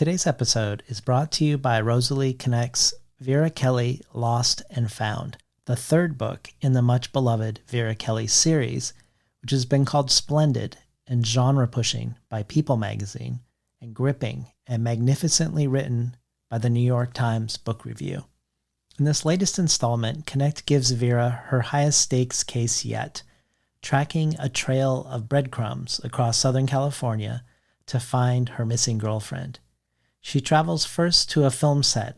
Today's episode is brought to you by Rosalie Connect's Vera Kelly Lost and Found, the third book in the much-beloved Vera Kelly series, which has been called splendid and genre-pushing by People magazine and gripping and magnificently written by the New York Times Book Review. In this latest installment, Connect gives Vera her highest stakes case yet, tracking a trail of breadcrumbs across Southern California to find her missing girlfriend. She travels first to a film set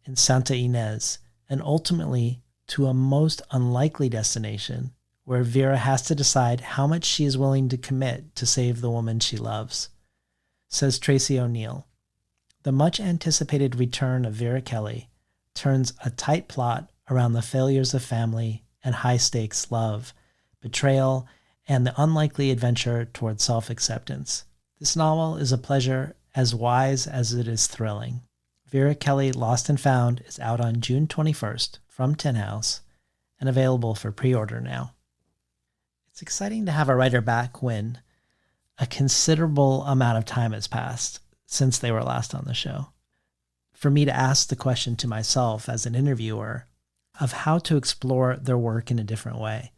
in Santa Ynez and ultimately to a most unlikely destination where Vera has to decide how much she is willing to commit to save the woman she loves. Says Tracy O'Neill, the much-anticipated return of Vera Kelly turns a tight plot around the failures of family and high-stakes love, betrayal, and the unlikely adventure toward self-acceptance. This novel is a pleasure as wise as it is thrilling. Vera Kelly Lost and Found is out on June 21st from Tin House and available for pre-order now. It's exciting to have a writer back when a considerable amount of time has passed since they were last on the show. For me to ask the question to myself as an interviewer of how to explore their work in a different way,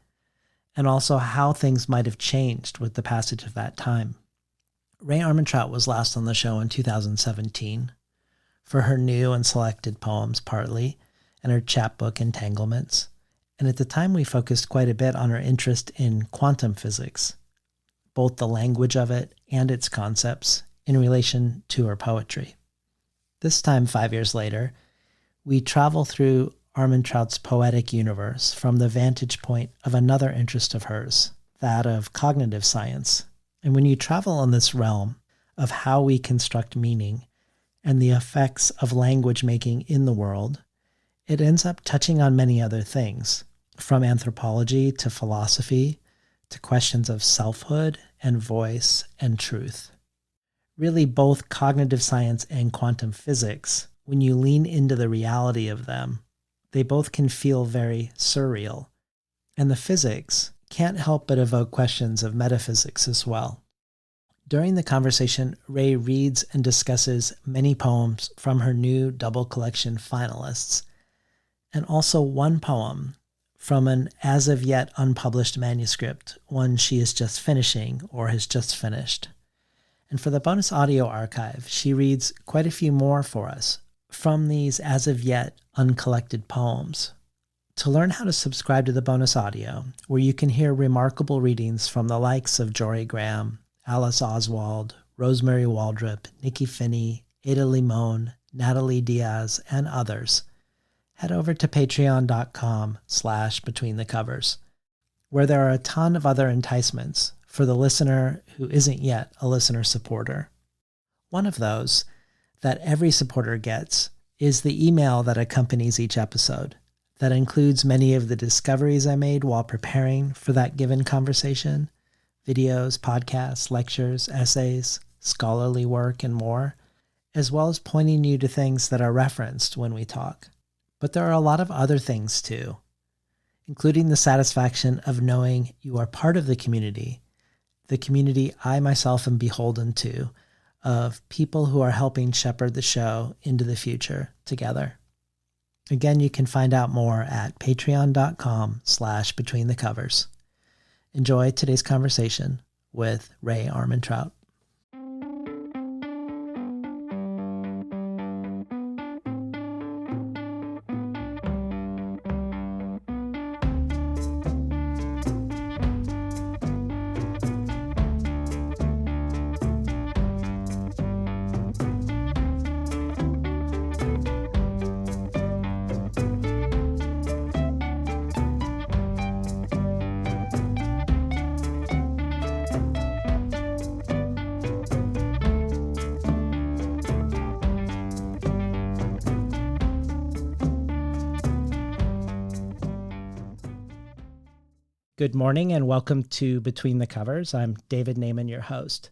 and also how things might have changed with the passage of that time. Rae Armantrout was last on the show in 2017 for her new and selected poems Partly and her chapbook Entanglements, and at the time we focused quite a bit on her interest in quantum physics, both the language of it and its concepts in relation to her poetry. This time, 5 years later, we travel through Armantrout's poetic universe from the vantage point of another interest of hers, that of cognitive science. And when you travel in this realm of how we construct meaning and the effects of language making in the world, it ends up touching on many other things, from anthropology to philosophy to questions of selfhood and voice and truth. Really, both cognitive science and quantum physics, when you lean into the reality of them, they both can feel very surreal. And the physics can't help but evoke questions of metaphysics as well. During the conversation, Rae reads and discusses many poems from her new double collection Finalists, and also one poem from an as-of-yet unpublished manuscript, one she is just finishing or has just finished. And for the bonus audio archive, she reads quite a few more for us from these as-of-yet uncollected poems. To learn how to subscribe to the bonus audio, where you can hear remarkable readings from the likes of Jory Graham, Alice Oswald, Rosemary Waldrop, Nikki Finney, Ada Limon, Natalie Diaz, and others, head over to patreon.com/betweenthecovers, where there are a ton of other enticements for the listener who isn't yet a listener supporter. One of those that every supporter gets is the email that accompanies each episode, that includes many of the discoveries I made while preparing for that given conversation, videos, podcasts, lectures, essays, scholarly work, and more, as well as pointing you to things that are referenced when we talk. But there are a lot of other things too, including the satisfaction of knowing you are part of the community I myself am beholden to, of people who are helping shepherd the show into the future together. Again, you can find out more at patreon.com/betweenthecovers. Enjoy today's conversation with Rae Armantrout. Good morning and welcome to Between the Covers. I'm David Naiman, your host.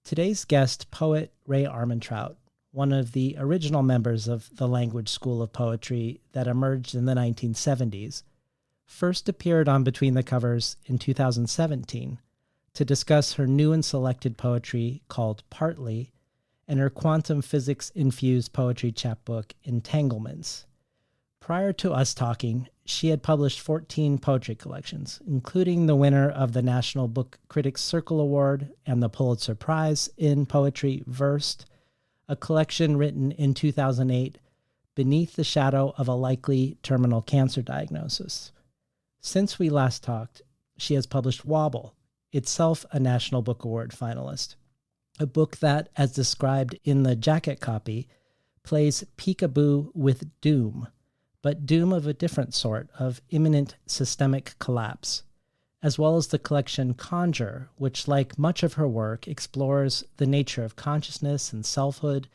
Today's guest, poet Rae Armantrout, one of the original members of the language school of poetry that emerged in the 1970s, first appeared on Between the Covers in 2017 to discuss her new and selected poetry called Partly and her quantum physics-infused poetry chapbook, Entanglements. Prior to us talking, she had published 14 poetry collections, including the winner of the National Book Critics Circle Award and the Pulitzer Prize in Poetry Versed, a collection written in 2008 beneath the shadow of a likely terminal cancer diagnosis. Since we last talked, she has published Wobble, itself a National Book Award finalist, a book that, as described in the jacket copy, plays peekaboo with doom, but doom of a different sort, of imminent systemic collapse, as well as the collection Conjure, which, like much of her work, explores the nature of consciousness and selfhood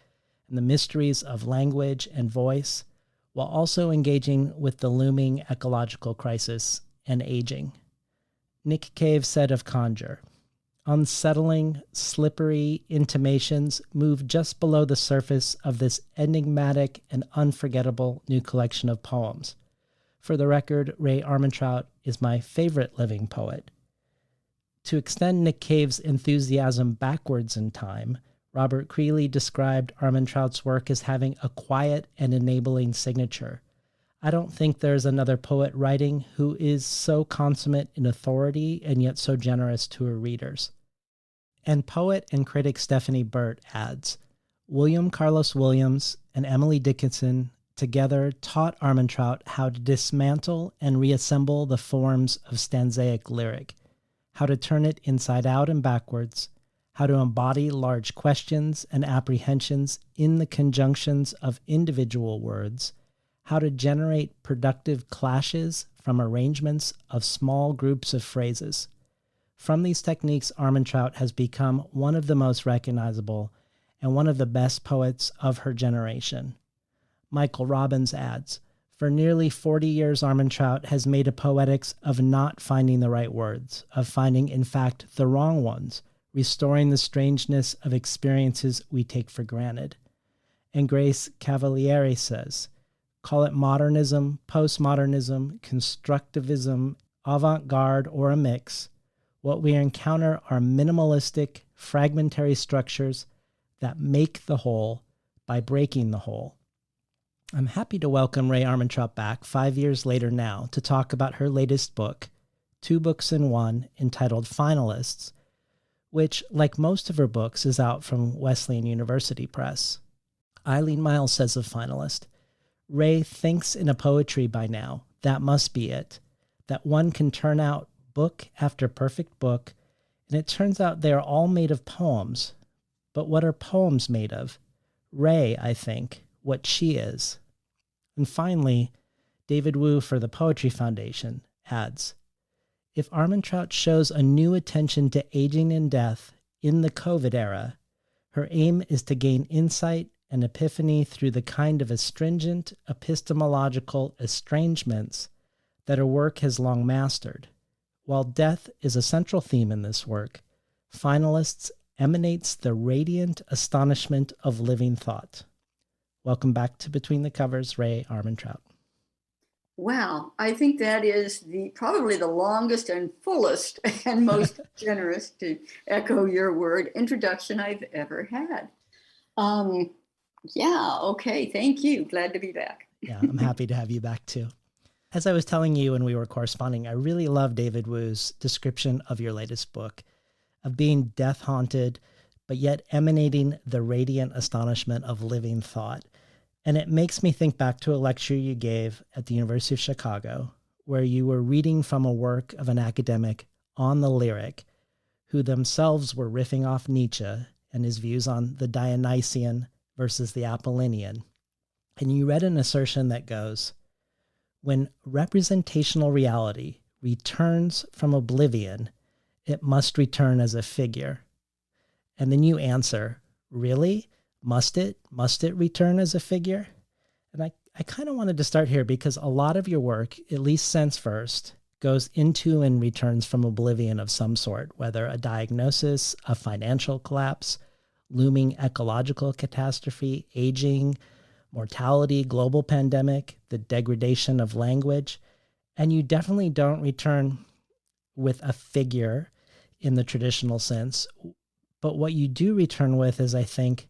and the mysteries of language and voice, while also engaging with the looming ecological crisis and aging. Nick Cave said of Conjure, "Unsettling, slippery intimations move just below the surface of this enigmatic and unforgettable new collection of poems. For the record, Rae Armantrout is my favorite living poet." To extend Nick Cave's enthusiasm backwards in time, Robert Creeley described Armantrout's work as having a quiet and enabling signature. "I don't think there's another poet writing who is so consummate in authority and yet so generous to her readers." And poet and critic Stephanie Burt adds, "William Carlos Williams and Emily Dickinson together taught Armantrout how to dismantle and reassemble the forms of stanzaic lyric, how to turn it inside out and backwards, how to embody large questions and apprehensions in the conjunctions of individual words, how to generate productive clashes from arrangements of small groups of phrases. From these techniques, Armantrout has become one of the most recognizable and one of the best poets of her generation." Michael Robbins adds, "For nearly 40 years, Armantrout has made a poetics of not finding the right words, of finding, in fact, the wrong ones, restoring the strangeness of experiences we take for granted." And Grace Cavaliere says, "Call it modernism, postmodernism, constructivism, avant-garde, or a mix. What we encounter are minimalistic, fragmentary structures that make the whole by breaking the whole." I'm happy to welcome Rae Armantrout back 5 years later now to talk about her latest book, 2 books in one, entitled Finalists, which, like most of her books, is out from Wesleyan University Press. Eileen Miles says of Finalist, "Rae thinks in a poetry by now, that must be it, that one can turn out book after perfect book, and it turns out they are all made of poems. But what are poems made of? Rae, I think, what she is." And finally, David Wu for the Poetry Foundation adds, "If Armantrout shows a new attention to aging and death in the COVID era, her aim is to gain insight and epiphany through the kind of astringent epistemological estrangements that her work has long mastered. While death is a central theme in this work, Finalists emanates the radiant astonishment of living thought." Welcome back to Between the Covers, Rae Armantrout. Wow, I think that is probably the longest and fullest and most generous, to echo your word, introduction I've ever had. Yeah, okay, thank you. Glad to be back. Yeah, I'm happy to have you back too. As I was telling you when we were corresponding, I really love David Wu's description of your latest book, of being death-haunted, but yet emanating the radiant astonishment of living thought. And it makes me think back to a lecture you gave at the University of Chicago, where you were reading from a work of an academic on the lyric, who themselves were riffing off Nietzsche and his views on the Dionysian versus the Apollinian. And you read an assertion that goes, "When representational reality returns from oblivion, it must return as a figure." And then you answer, "Really? Must it? Must it return as a figure?" And I kind of wanted to start here because a lot of your work, at least Sense First, goes into and returns from oblivion of some sort, whether a diagnosis, a financial collapse, looming ecological catastrophe, aging, mortality, global pandemic, the degradation of language. And you definitely don't return with a figure in the traditional sense. But what you do return with is, I think,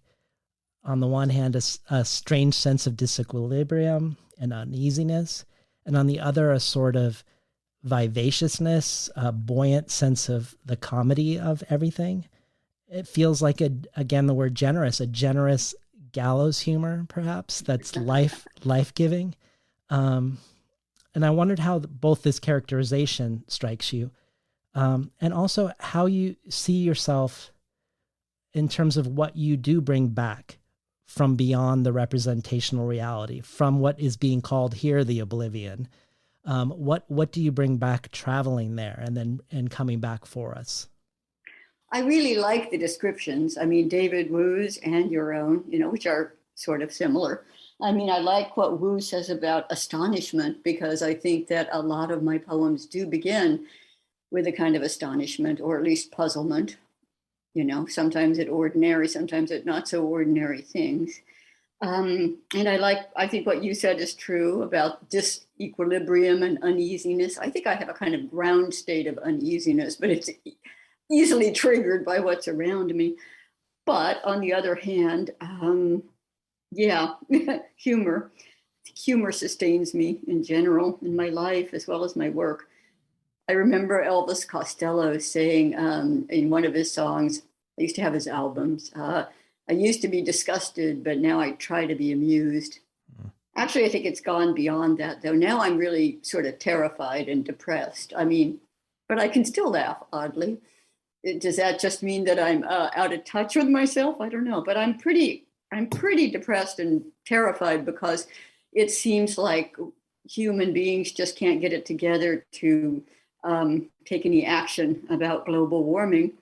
on the one hand, a strange sense of disequilibrium and uneasiness, and on the other, a sort of vivaciousness, a buoyant sense of the comedy of everything. It feels like, again, the word generous, a generous gallows humor, perhaps, that's life-giving. And I wondered how both this characterization strikes you, and also how you see yourself in terms of what you do bring back from beyond the representational reality, from what is being called here the oblivion. What do you bring back traveling there and coming back for us? I really like the descriptions. I mean, David Wu's and your own, which are sort of similar. I mean, I like what Wu says about astonishment, because I think that a lot of my poems do begin with a kind of astonishment, or at least puzzlement, sometimes at ordinary, sometimes at not so ordinary things. And I think what you said is true about disequilibrium and uneasiness. I think I have a kind of ground state of uneasiness, but it's easily triggered by what's around me. But on the other hand, yeah, humor sustains me in general in my life as well as my work. I remember Elvis Costello saying in one of his songs, I used to have his albums, I used to be disgusted, but now I try to be amused. Actually, I think it's gone beyond that, though. Now I'm really sort of terrified and depressed. I mean, but I can still laugh, oddly. Does that just mean that I'm out of touch with myself? I don't know, but I'm pretty depressed and terrified, because it seems like human beings just can't get it together to take any action about global warming,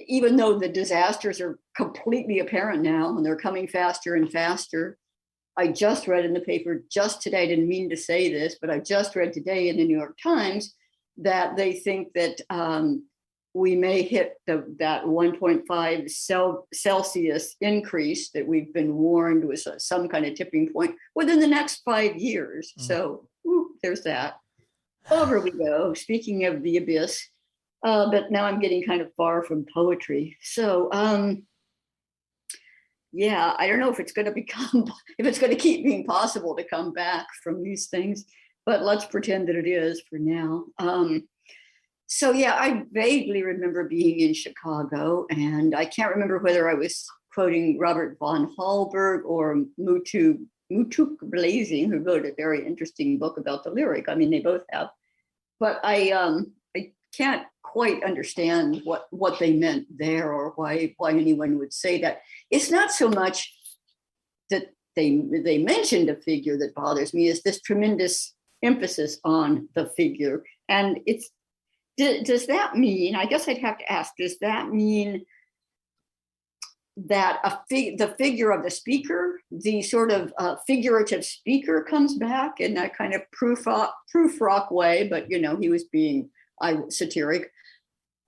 even though the disasters are completely apparent now and they're coming faster and faster. I just read in the paper just today, I didn't mean to say this, but I just read today in the New York Times that they think that we may hit that 1.5 Celsius increase that we've been warned was some kind of tipping point within the next 5 years. So there's that. Over we go. Speaking of the abyss, but now I'm getting kind of far from poetry. So yeah, I don't know if it's going to keep being possible to come back from these things, but let's pretend that it is for now. So yeah, I vaguely remember being in Chicago, and I can't remember whether I was quoting Robert von Hallberg or Mutuk Blazing, who wrote a very interesting book about the lyric. I mean, they both have, but I can't quite understand what they meant there, or why anyone would say that. It's not so much that they mentioned a figure that bothers me, is this tremendous emphasis on the figure. And does that mean, I guess I'd have to ask, does that mean that the figure of the speaker, the sort of figurative speaker, comes back in that kind of proof rock way, but he was being satiric?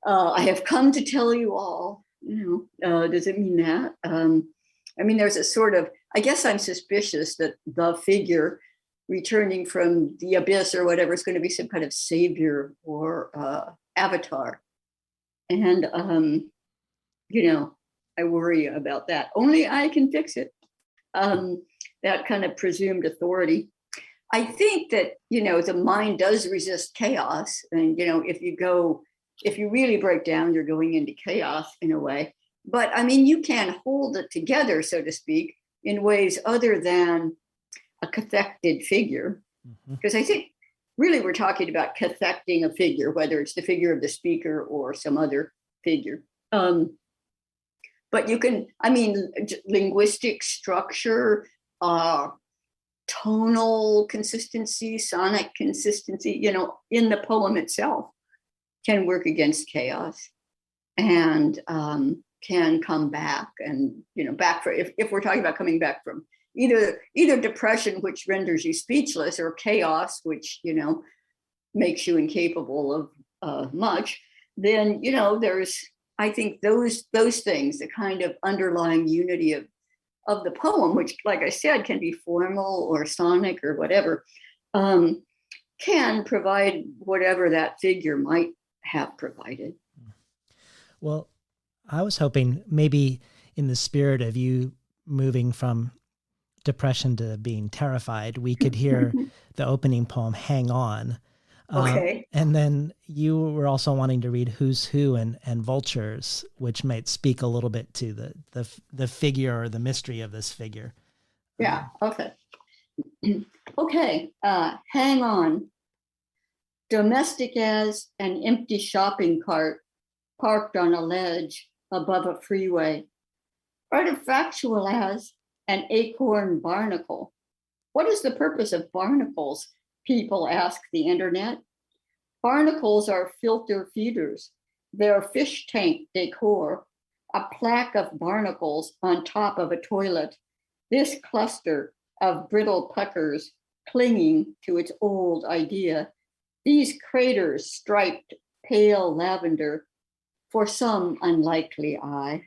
I have come to tell you all. Does it mean that? I mean, there's a sort of, I guess I'm suspicious that the figure returning from the abyss or whatever is going to be some kind of savior or avatar. And, I worry about that. Only I can fix it. That kind of presumed authority. I think that, the mind does resist chaos. And, if you really break down, you're going into chaos in a way. But I mean, you can hold it together, so to speak, in ways other than a cathected figure. Because I think really we're talking about cathecting a figure, whether it's the figure of the speaker or some other figure. But you can, linguistic structure, tonal consistency, sonic consistency, in the poem itself can work against chaos and can come back and, back for, if we're talking about coming back from either depression, which renders you speechless, or chaos, which, makes you incapable of much, then, there's, I think those things, the kind of underlying unity of the poem, which, like I said, can be formal or sonic or whatever, can provide whatever that figure might have provided. Well, I was hoping maybe in the spirit of you moving from depression to being terrified, we could hear the opening poem, Hang On. Okay. And then you were also wanting to read Who's Who and Vultures, which might speak a little bit to the figure or the mystery of this figure. Yeah. Okay. Okay. Hang on. Domestic as an empty shopping cart parked on a ledge above a freeway. Artifactual as an acorn barnacle. What is the purpose of barnacles? People ask the internet. Barnacles are filter feeders. They're fish tank decor, a plaque of barnacles on top of a toilet. This cluster of brittle puckers clinging to its old idea. These craters striped pale lavender for some unlikely eye.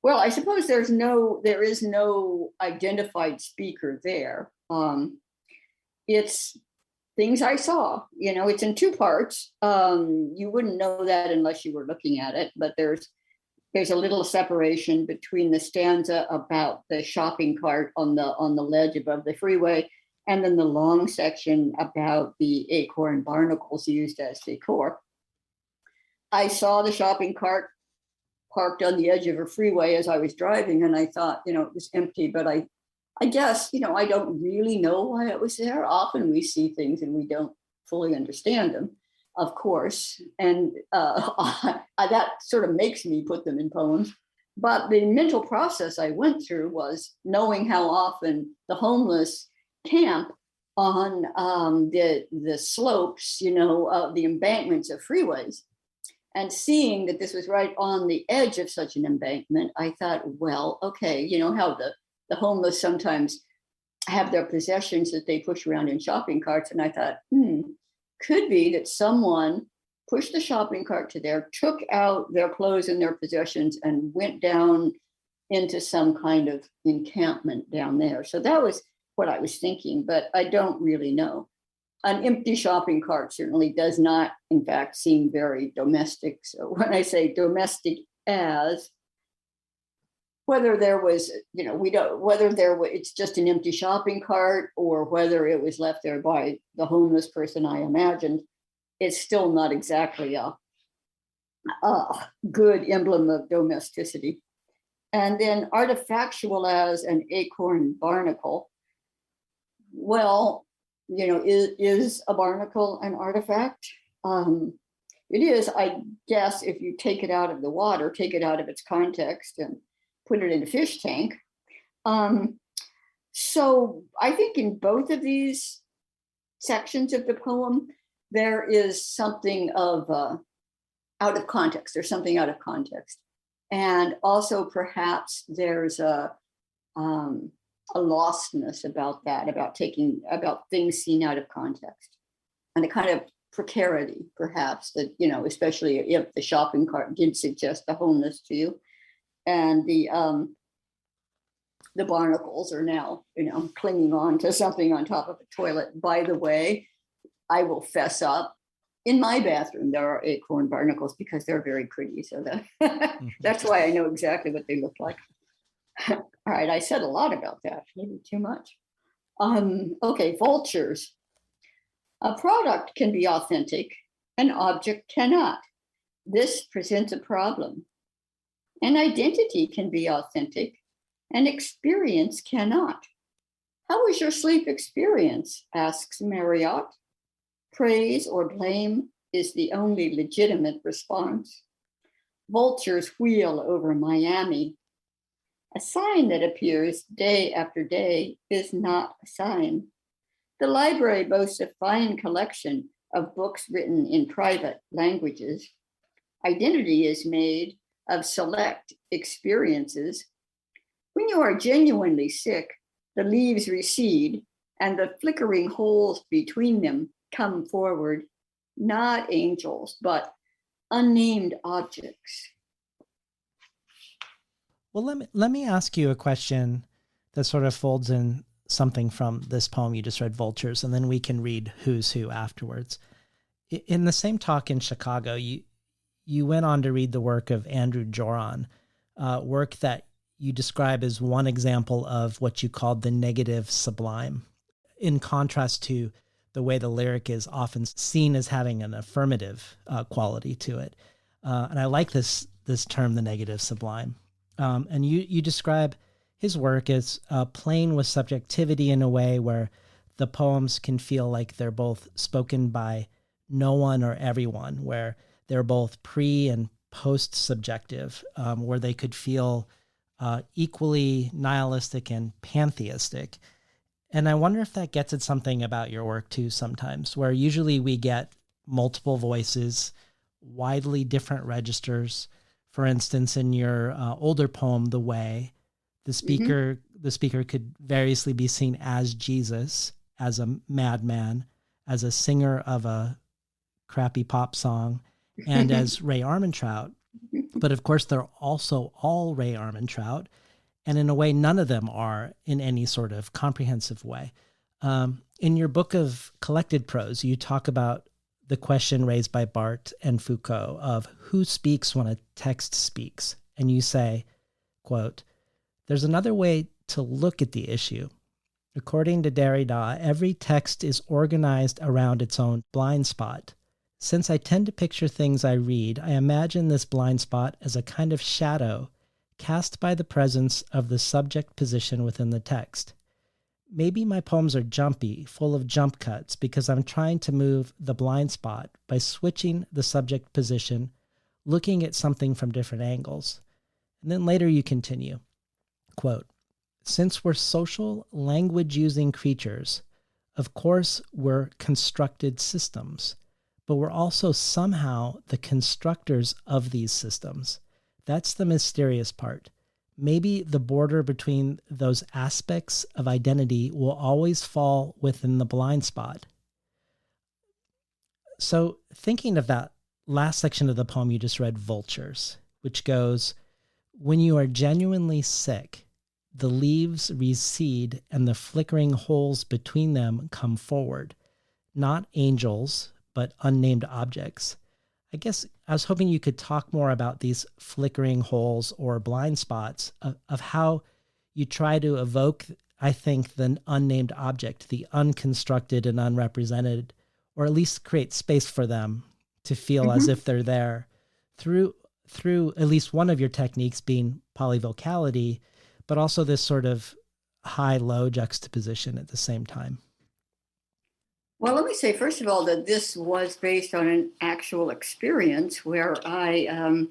Well, I suppose there is no identified speaker there. It's things I saw. It's in two parts. You wouldn't know that unless you were looking at it, but there's a little separation between the stanza about the shopping cart on the ledge above the freeway, and then the long section about the acorn barnacles used as decor. I saw the shopping cart parked on the edge of a freeway as I was driving, and I thought, it was empty, but I guess, I don't really know why it was there. Often we see things and we don't fully understand them, of course, and that sort of makes me put them in poems. But the mental process I went through was knowing how often the homeless camp on the slopes, of the embankments of freeways. And seeing that this was right on the edge of such an embankment, I thought, well, okay, how the homeless sometimes have their possessions that they push around in shopping carts. And I thought, could be that someone pushed the shopping cart to there, took out their clothes and their possessions, and went down into some kind of encampment down there. So that was what I was thinking, but I don't really know. An empty shopping cart certainly does not, in fact, seem very domestic. So when I say domestic as, whether there was, it's just an empty shopping cart or whether it was left there by the homeless person I imagined, it's still not exactly a good emblem of domesticity. And then artifactual as an acorn barnacle. Well, is a barnacle an artifact? It is, I guess, if you take it out of the water, take it out of its context and put it in a fish tank. So I think in both of these sections of the poem, there is something of out of context. There's something out of context. And also perhaps there's a lostness about that, about things seen out of context, and a kind of precarity, perhaps, that, especially if the shopping cart did suggest the homeless to you, and the barnacles are now, clinging on to something on top of a toilet. By the way, I will fess up. In my bathroom, there are acorn barnacles because they're very pretty. So that's why I know exactly what they look like. All right, I said a lot about that, maybe too much. Okay, vultures. A product can be authentic, an object cannot. This presents a problem. An identity can be authentic, an experience cannot. How was your sleep experience? Asks Marriott. Praise or blame is the only legitimate response. Vultures wheel over Miami. A sign that appears day after day is not a sign. The library boasts a fine collection of books written in private languages. Identity is made of select experiences. When you are genuinely sick, the leaves recede and the flickering holes between them come forward, not angels, but unnamed objects. Well, let me ask you a question that sort of folds in something from this poem you just read, Vultures, and then we can read Who's Who afterwards. In the same talk in Chicago, you went on to read the work of Andrew Joran, work that you describe as one example of what you called the negative sublime, in contrast to the way the lyric is often seen as having an affirmative quality to it. And I like this term, the negative sublime. And you describe his work as playing with subjectivity in a way where the poems can feel like they're both spoken by no one or everyone, where they're both pre and post subjective, where they could feel equally nihilistic and pantheistic. And I wonder if that gets at something about your work too sometimes, where usually we get multiple voices, widely different registers. For instance, in your older poem, The Way, the speaker could variously be seen as Jesus, as a madman, as a singer of a crappy pop song, and as Rae Armantrout. But of course, they're also all Rae Armantrout. And in a way, none of them are in any sort of comprehensive way. In your book of collected prose, you talk about the question raised by Barthes and Foucault of who speaks when a text speaks. And you say, quote, "There's another way to look at the issue. According to Derrida, every text is organized around its own blind spot. Since I tend to picture things I read, I imagine this blind spot as a kind of shadow cast by the presence of the subject position within the text. Maybe my poems are jumpy, full of jump cuts, because I'm trying to move the blind spot by switching the subject position, looking at something from different angles." And then later you continue, quote, "Since we're social, language-using creatures, of course we're constructed systems, but we're also somehow the constructors of these systems. That's the mysterious part. Maybe the border between those aspects of identity will always fall within the blind spot." So thinking of that last section of the poem you just read, Vultures, which goes, "When you are genuinely sick, the leaves recede and the flickering holes between them come forward. Not angels, but unnamed objects." I guess I was hoping you could talk more about these flickering holes or blind spots of how you try to evoke, I think, the unnamed object, the unconstructed and unrepresented, or at least create space for them to feel as if they're there through at least one of your techniques being polyvocality, but also this sort of high-low juxtaposition at the same time. Well, let me say, first of all, that this was based on an actual experience where I,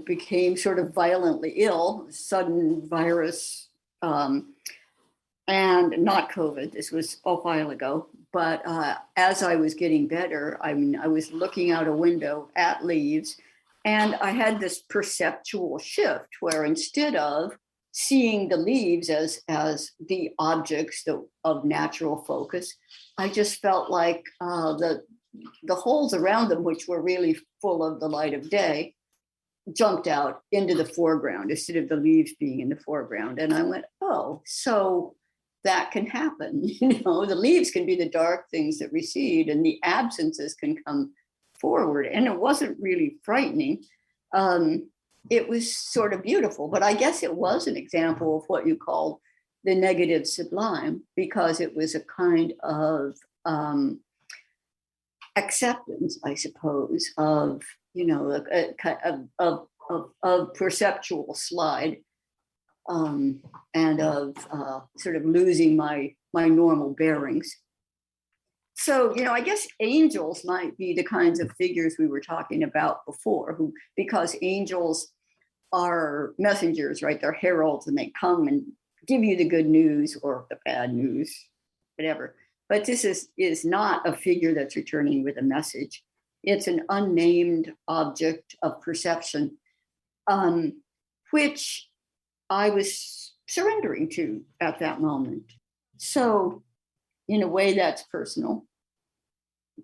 became sort of violently ill, sudden virus, and not COVID. This was a while ago. But as I was getting better, I was looking out a window at leaves, and I had this perceptual shift where instead of seeing the leaves as the objects of natural focus, I just felt like the holes around them, which were really full of the light of day, jumped out into the foreground instead of the leaves being in the foreground. And I went, oh, so that can happen. The leaves can be the dark things that recede and the absences can come forward. And it wasn't really frightening. It was sort of beautiful, but I guess it was an example of what you call the negative sublime, because it was a kind of acceptance, I suppose, of of perceptual slide, and of sort of losing my normal bearings. So, I guess angels might be the kinds of figures we were talking about before, because angels are messengers, right? They're heralds, and they come and give you the good news or the bad news, whatever. But this is not a figure that's returning with a message. It's an unnamed object of perception, which I was surrendering to at that moment. So in a way that's personal,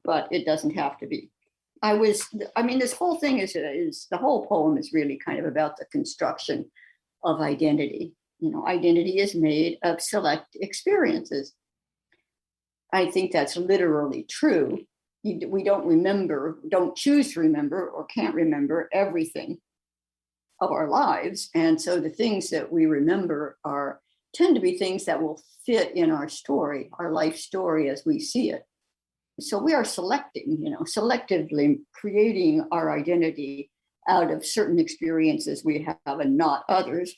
but it doesn't have to be. This whole thing is the whole poem is really kind of about the construction of identity. Identity is made of select experiences. I think that's literally true. We don't choose to remember or can't remember everything. of our lives. And so the things that we remember tend to be things that will fit in our story, our life story as we see it. So we are selecting, selectively creating our identity out of certain experiences we have and not others.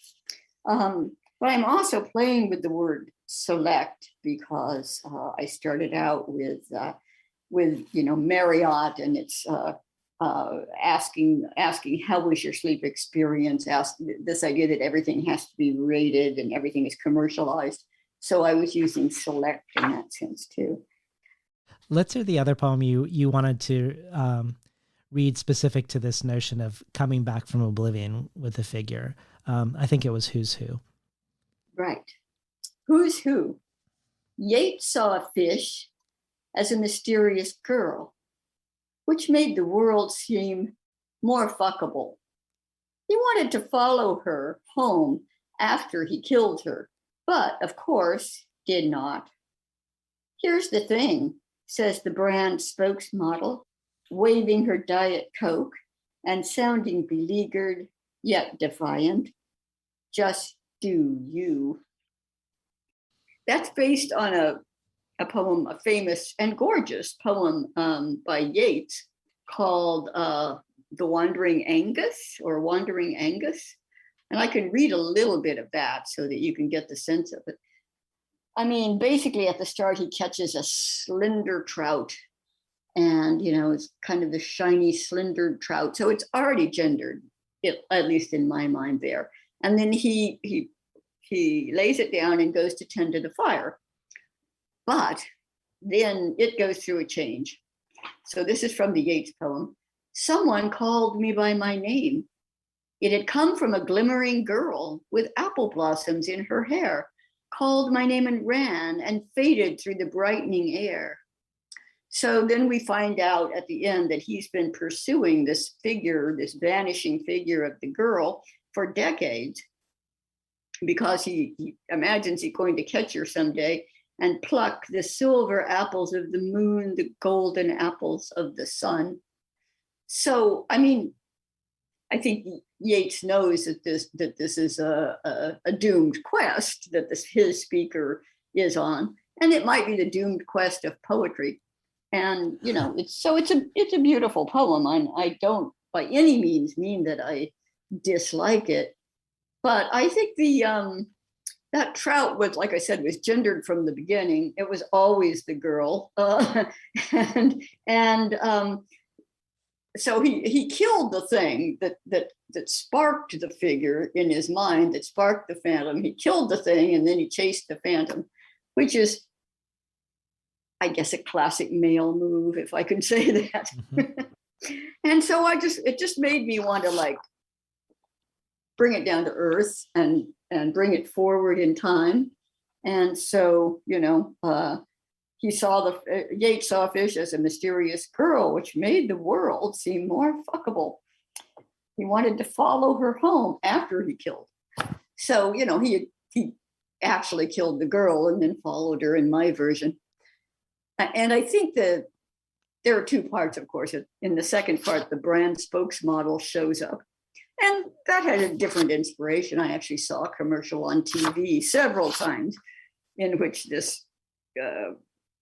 But I'm also playing with the word select because I started out with Marriott, and it's asking how was your sleep experience, this idea that everything has to be rated and everything is commercialized. So I was using select in that sense too. Let's hear the other poem you wanted to read specific to this notion of coming back from oblivion with a figure. I think it was Who's Who. Right. Who's Who? Yeats saw a fish as a mysterious girl, which made the world seem more fuckable. He wanted to follow her home after he killed her, but of course did not. Here's the thing, says the brand spokesmodel, waving her Diet Coke and sounding beleaguered yet defiant. Just do you. That's based on a poem, a famous and gorgeous poem by Yeats called The Wandering Angus or Wandering Angus. And I can read a little bit of that so that you can get the sense of it. I mean, basically at the start, he catches a slender trout and, it's kind of the shiny, slender trout. So it's already gendered, at least in my mind there. And then he lays it down and goes to tend to the fire. But then it goes through a change. So this is from the Yeats poem. Someone called me by my name. It had come from a glimmering girl with apple blossoms in her hair, called my name and ran and faded through the brightening air. So then we find out at the end that he's been pursuing this figure, this vanishing figure of the girl for decades, because he imagines he's going to catch her someday and pluck the silver apples of the moon, the golden apples of the sun. So, I mean, I think Yeats knows that this is a doomed quest that his speaker is on, and it might be the doomed quest of poetry. And it's a beautiful poem. I don't by any means mean that I dislike it, but I think that trout was, like I said, was gendered from the beginning. It was always the girl, so he killed the thing that sparked the figure in his mind, that sparked the phantom. He killed the thing and then he chased the phantom, which is, I guess, a classic male move, if I can say that. Mm-hmm. And so it just made me want to bring it down to earth and bring it forward in time. And so, Yeats saw fish as a mysterious girl, which made the world seem more fuckable. He wanted to follow her home after he killed. So, he actually killed the girl and then followed her in my version. And I think that there are two parts, of course. In the second part, the brand spokesmodel shows up. And that had a different inspiration. I actually saw a commercial on TV several times in which this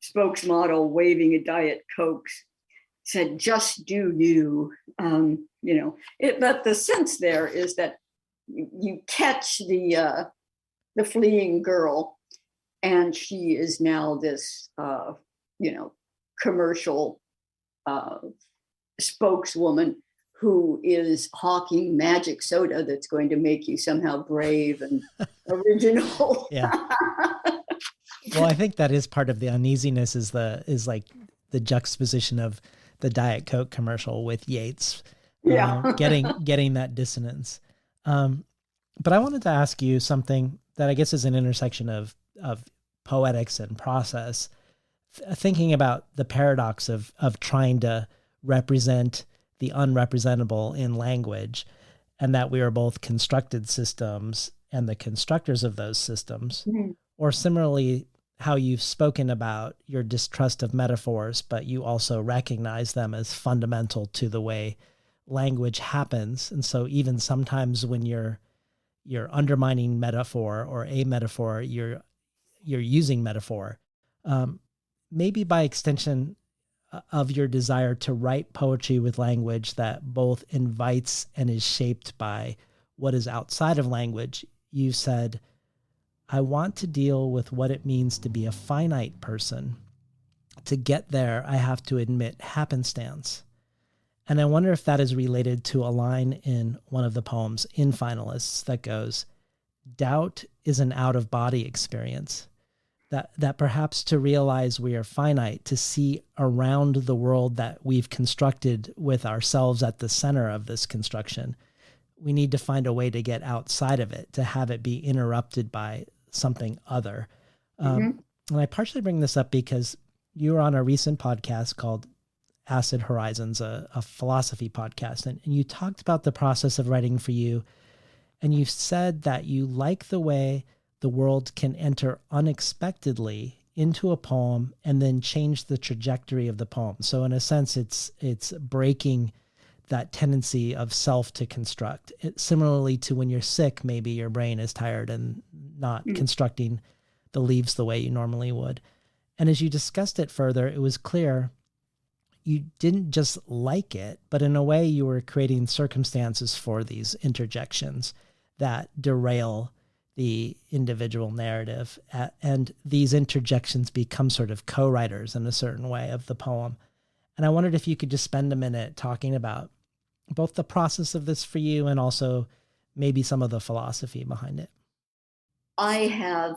spokesmodel waving a Diet Coke said, just do you, but the sense there is that you catch the fleeing girl and she is now this, commercial spokeswoman who is hawking magic soda that's going to make you somehow brave and original. Yeah. Well, I think that is part of the uneasiness is like the juxtaposition of the Diet Coke commercial with Yeats, getting that dissonance. But I wanted to ask you something that I guess is an intersection of poetics and process, thinking about the paradox of trying to represent the unrepresentable in language, and that we are both constructed systems and the constructors of those systems, or similarly, how you've spoken about your distrust of metaphors, but you also recognize them as fundamental to the way language happens. And so even sometimes when you're undermining metaphor or a metaphor, you're using metaphor. Maybe by extension of your desire to write poetry with language that both invites and is shaped by what is outside of language, you said, I want to deal with what it means to be a finite person. To get there, I have to admit happenstance. And I wonder if that is related to a line in one of the poems in Finalists that goes, doubt is an out-of-body experience. That perhaps to realize we are finite, to see around the world that we've constructed with ourselves at the center of this construction, we need to find a way to get outside of it, to have it be interrupted by something other. And I partially bring this up because you were on a recent podcast called Acid Horizons, a philosophy podcast, and you talked about the process of writing for you, and you said that you like the way the world can enter unexpectedly into a poem and then change the trajectory of the poem. So in a sense, it's breaking that tendency of self to construct. Similarly to when you're sick, maybe your brain is tired and not constructing the leaves the way you normally would. And as you discussed it further, it was clear you didn't just like it, but in a way you were creating circumstances for these interjections that derail the individual narrative. And these interjections become sort of co-writers in a certain way of the poem. And I wondered if you could just spend a minute talking about both the process of this for you and also maybe some of the philosophy behind it. I have,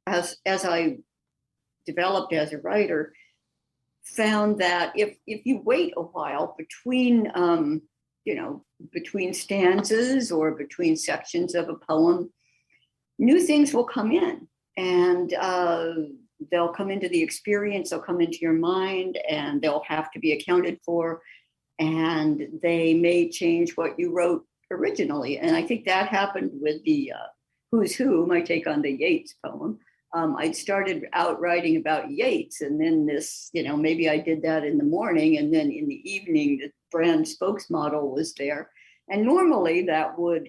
as I developed as a writer, found that if you wait a while between between stanzas or between sections of a poem, new things will come in, and they'll come into the experience, they'll come into your mind, and they'll have to be accounted for, and they may change what you wrote originally. And I think that happened with the Who's Who, my take on the Yeats poem. I started out writing about Yeats, and then this, maybe I did that in the morning, and then in the evening, the brand spokesmodel was there. And normally that would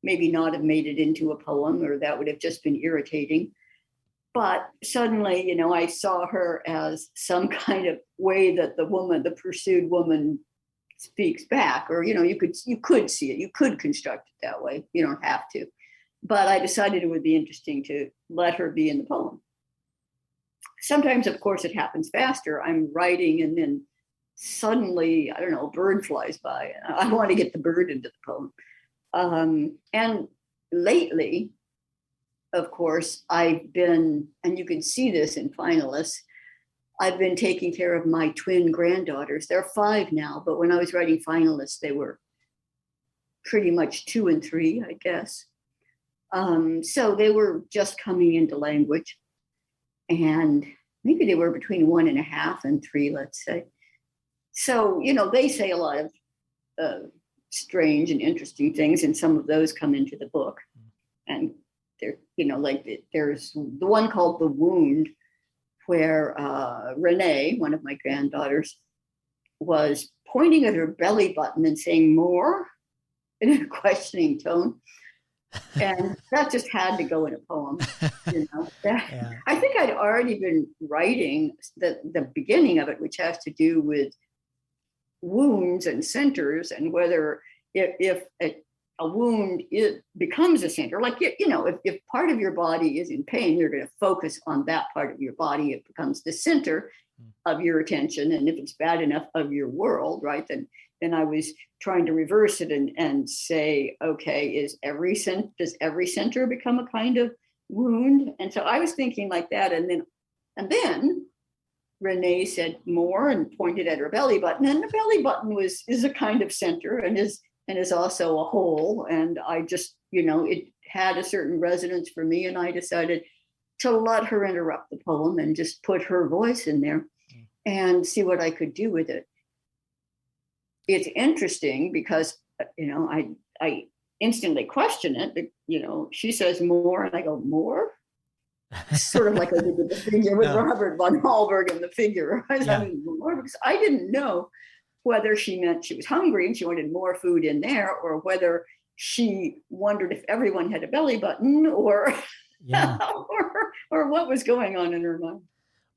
maybe not have made it into a poem, or that would have just been irritating. But suddenly, I saw her as some kind of way that the pursued woman speaks back, or, you could see it, you could construct it that way. You don't have to. But I decided it would be interesting to let her be in the poem. Sometimes, of course, it happens faster. I'm writing and then suddenly, I don't know, a bird flies by. I want to get the bird into the poem. And lately, of course, I've been, and you can see this in Finalists, I've been taking care of my twin granddaughters. They're 5 now, but when I was writing Finalists, they were pretty much 2 and 3, I guess. So they were just coming into language, and maybe they were between 1.5 and 3, let's say. So, they say a lot of strange and interesting things, and some of those come into the book. And they're, there's the one called The Wound, where Renee, one of my granddaughters, was pointing at her belly button and saying more in a questioning tone. And that just had to go in a poem. Yeah. I think I'd already been writing the beginning of it, which has to do with wounds and centers, and whether if a wound becomes a center, like, if part of your body is in pain, you're going to focus on that part of your body. It becomes the center of your attention. And if it's bad enough, of your world, right, then I was trying to reverse it and say, okay, does every center become a kind of wound? And so I was thinking like that. And then Renee said more and pointed at her belly button. And the belly button is a kind of center and is also a hole. And I just, it had a certain resonance for me. And I decided to let her interrupt the poem and just put her voice in there and see what I could do with it. It's interesting because, I instantly question it. She says more, and I go, more? Sort of like I did with the figure with Robert von Hallberg and the figure. I mean, more, because I didn't know whether she meant she was hungry and she wanted more food in there, or whether she wondered if everyone had a belly button, or Yeah. or what was going on in her mind.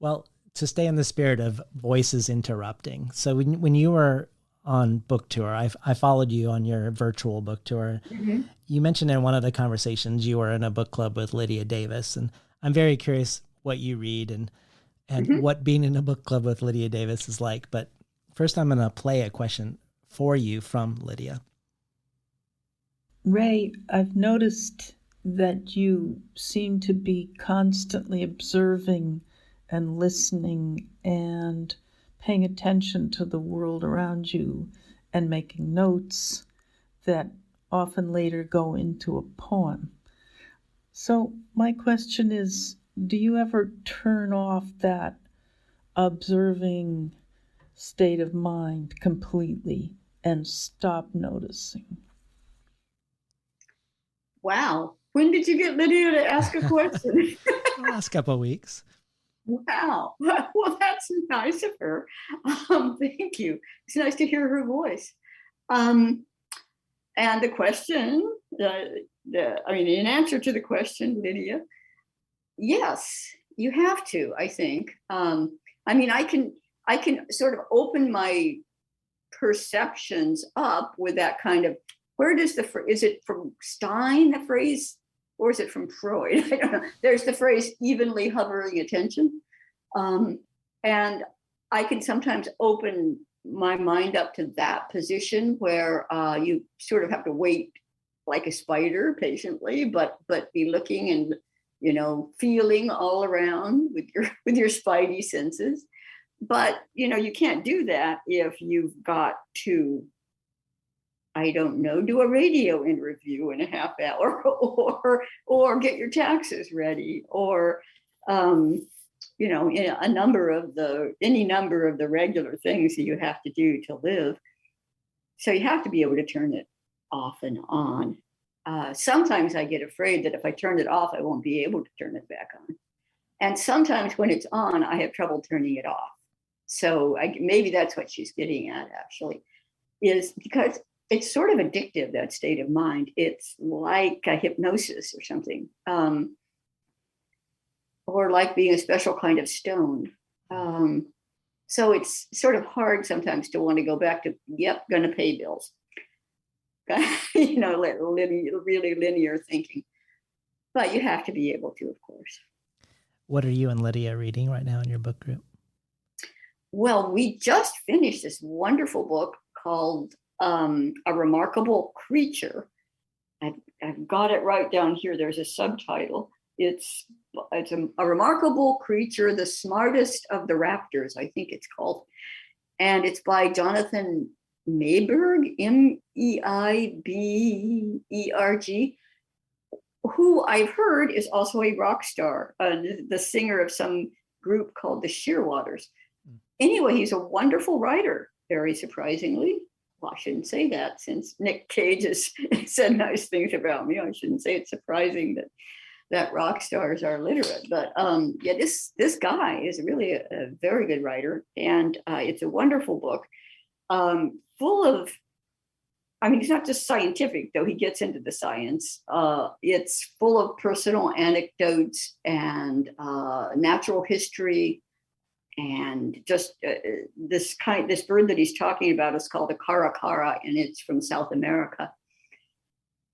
Well, to stay in the spirit of voices interrupting. So when you were on book tour, I followed you on your virtual book tour. Mm-hmm. You mentioned in one of the conversations you were in a book club with Lydia Davis, and I'm very curious what you read and Mm-hmm. what being in a book club with Lydia Davis is like. But first, I'm going to play a question for you from Lydia. Rae, I've noticed that you seem to be constantly observing and listening and paying attention to the world around you and making notes that often later go into a poem. So my question is, do you ever turn off that observing state of mind completely and stop noticing? Wow. When did you get Lydia to ask a question? The last couple of weeks. Wow. Well, that's nice of her. Thank you. It's nice to hear her voice. And the question, in answer to the question, Lydia, yes, you have to, I think. I can sort of open my perceptions up with that kind of, where does is it from Stein, the phrase, or is it from Freud? I don't know. There's the phrase evenly hovering attention. And I can sometimes open my mind up to that position where you sort of have to wait like a spider patiently, but be looking and, feeling all around with your spidey senses. But, you can't do that if you've got to, I don't know, do a radio interview in a half hour, or get your taxes ready, or any number of the regular things that you have to do to live. So you have to be able to turn it off and on. Sometimes I get afraid that if I turn it off, I won't be able to turn it back on. And sometimes when it's on, I have trouble turning it off. So maybe that's what she's getting at, actually, is because it's sort of addictive, that state of mind. It's like a hypnosis or something, or like being a special kind of stone. So it's sort of hard sometimes to want to go back to, yep, going to pay bills. Really linear thinking. But you have to be able to, of course. What are you and Lydia reading right now in your book group? Well, we just finished this wonderful book called A Remarkable Creature. I've got it right down here. There's a subtitle. It's a remarkable creature, the smartest of the raptors, I think it's called. And it's by Jonathan Meiberg, Meiberg, who I've heard is also a rock star, the singer of some group called the Shearwaters. Anyway, he's a wonderful writer, very surprisingly. Well, I shouldn't say that, since Nick Cage has said nice things about me. I shouldn't say it's surprising that rock stars are literate. But this guy is really a very good writer. And it's a wonderful book, full of, it's not just scientific, though he gets into the science. It's full of personal anecdotes and natural history. And just this bird that he's talking about is called a caracara, and it's from South America.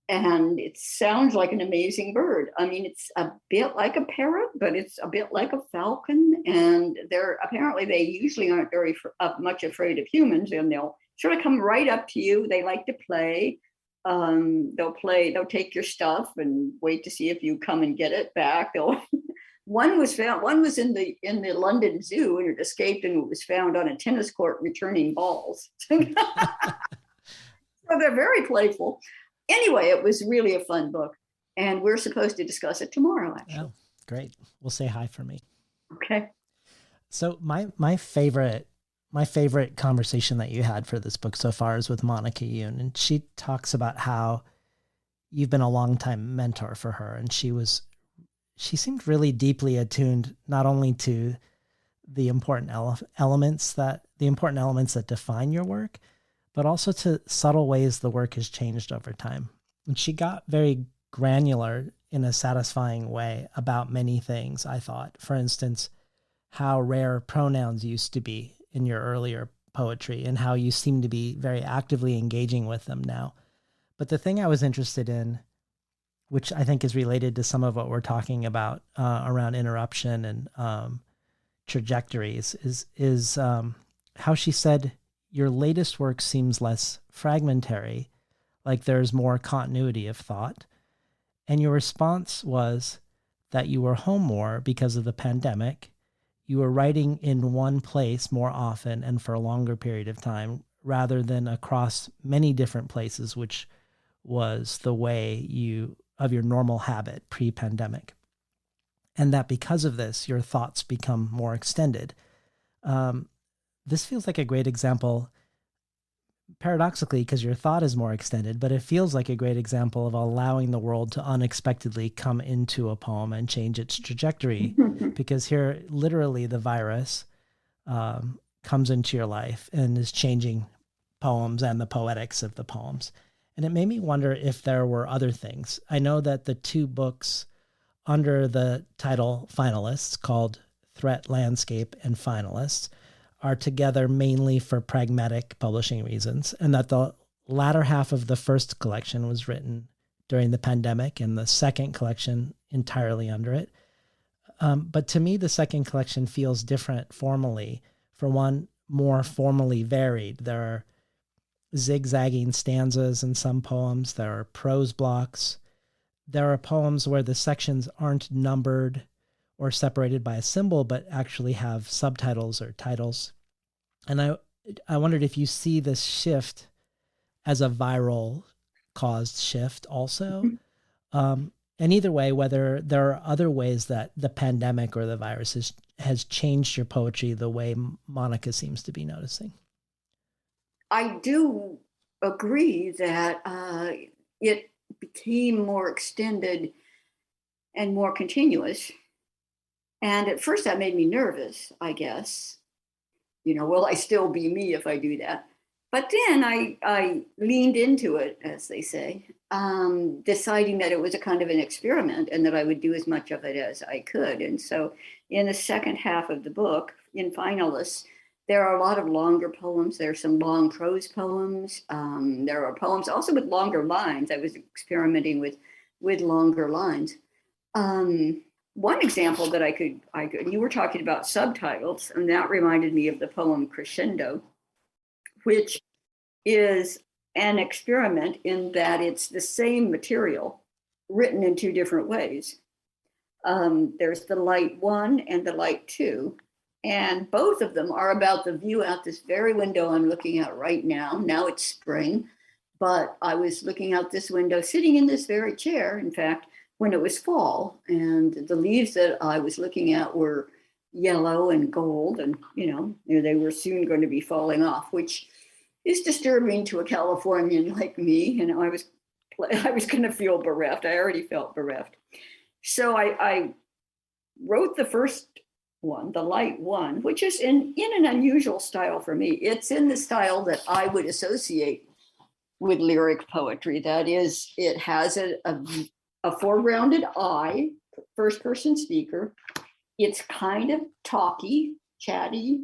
And it sounds like an amazing bird. It's a bit like a parrot, but it's a bit like a falcon. And they usually aren't very much afraid of humans, and they'll sort of come right up to you. They like to play. They'll take your stuff and wait to see if you come and get it back. One was in the London Zoo, and it escaped, and it was found on a tennis court returning balls. So they're very playful. Anyway, it was really a fun book, and we're supposed to discuss it tomorrow, actually. Oh, great. We'll say hi for me. Okay. So my favorite conversation that you had for this book so far is with Monica Yoon, and she talks about how you've been a longtime mentor for her, and she seemed really deeply attuned not only to the important elements that define your work, but also to subtle ways the work has changed over time. And she got very granular in a satisfying way about many things, I thought. For instance, how rare pronouns used to be in your earlier poetry and how you seem to be very actively engaging with them now. But the thing I was interested in, which I think is related to some of what we're talking about around interruption and trajectories, is how she said your latest work seems less fragmentary, like there's more continuity of thought. And your response was that you were home more because of the pandemic. You were writing in one place more often and for a longer period of time rather than across many different places, which was the way of your normal habit pre-pandemic. And that because of this, your thoughts become more extended. This feels like a great example, paradoxically, because your thought is more extended, but it feels like a great example of allowing the world to unexpectedly come into a poem and change its trajectory. Because here, literally, the virus comes into your life and is changing poems and the poetics of the poems. And it made me wonder if there were other things. I know that the two books under the title Finalists, called Threat Landscape and Finalists, are together mainly for pragmatic publishing reasons, and that the latter half of the first collection was written during the pandemic and the second collection entirely under it. But to me, the second collection feels different formally. For one, more formally varied. There are zigzagging stanzas in some poems. There are prose blocks. There are poems where the sections aren't numbered or separated by a symbol, but actually have subtitles or titles. And I wondered if you see this shift as a viral caused shift also. And either way, whether there are other ways that the pandemic or the virus has changed your poetry the way Monica seems to be noticing. I do agree that it became more extended and more continuous. And at first that made me nervous, I guess. Will I still be me if I do that? But then I leaned into it, as they say, deciding that it was a kind of an experiment and that I would do as much of it as I could. And so in the second half of the book, in Finalists, there are a lot of longer poems. There are some long prose poems. There are poems also with longer lines. I was experimenting with longer lines. One example that I could, you were talking about subtitles, and that reminded me of the poem Crescendo, which is an experiment in that it's the same material written in two different ways. There's the light 1 and the light 2, and both of them are about the view out this very window I'm looking at right now. Now it's spring, but I was looking out this window, sitting in this very chair, in fact, when it was fall, and the leaves that I was looking at were yellow and gold, and they were soon going to be falling off, which is disturbing to a Californian like me. I was going to feel bereft. I already felt bereft. So I wrote the first one, the light 1, which is in an unusual style for me. It's in the style that I would associate with lyric poetry. That is, it has a foregrounded I, first person speaker. It's kind of talky, chatty.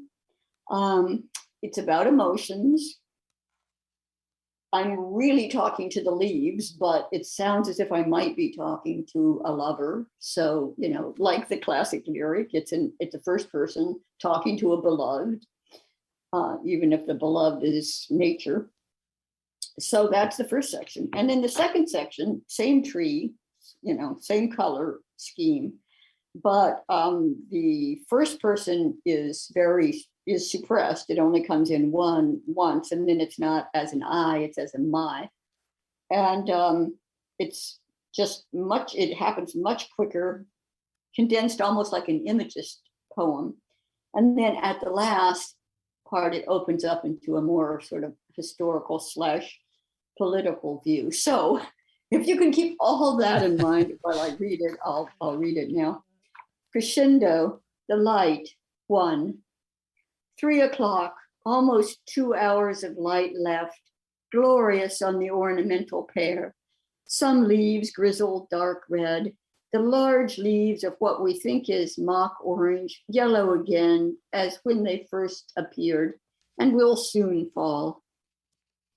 It's about emotions. I'm really talking to the leaves, but it sounds as if I might be talking to a lover. So, like the classic lyric, it's a first person talking to a beloved, even if the beloved is nature. So that's the first section. And then the second section, same tree, same color scheme, but the first person is suppressed. It only comes in once, and then it's not as an I, it's as a my. And it's just it happens much quicker, condensed almost like an imagist poem. And then at the last part, it opens up into a more sort of historical / political view. So if you can keep all that in mind while I read it, I'll read it now. Crescendo, the light, 1. 3 o'clock, almost 2 hours of light left, glorious on the ornamental pear. Some leaves grizzled dark red, the large leaves of what we think is mock orange, yellow again, as when they first appeared, and will soon fall.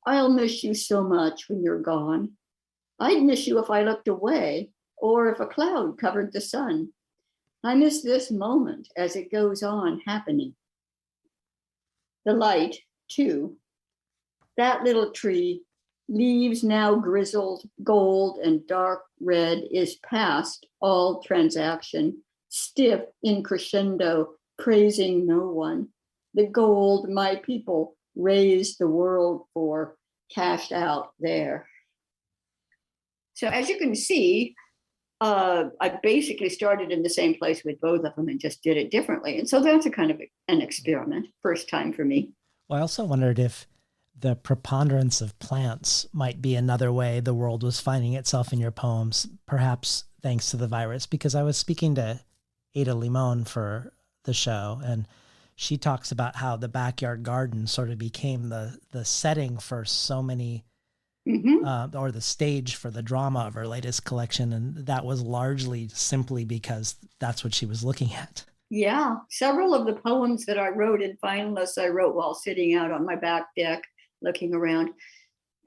I'll miss you so much when you're gone. I'd miss you if I looked away, or if a cloud covered the sun. I miss this moment as it goes on happening. The light, too. That little tree, leaves now grizzled, gold and dark red, is past all transaction, stiff in crescendo, praising no one. The gold my people raised the world for, cashed out there. So as you can see, I basically started in the same place with both of them and just did it differently. And so that's a kind of an experiment, first time for me. Well, I also wondered if the preponderance of plants might be another way the world was finding itself in your poems, perhaps thanks to the virus, because I was speaking to Ada Limon for the show, and she talks about how the backyard garden sort of became the setting for so many, or the stage for the drama of her latest collection. And that was largely simply because that's what she was looking at. Yeah, several of the poems that I wrote in Finalists, I wrote while sitting out on my back deck, looking around.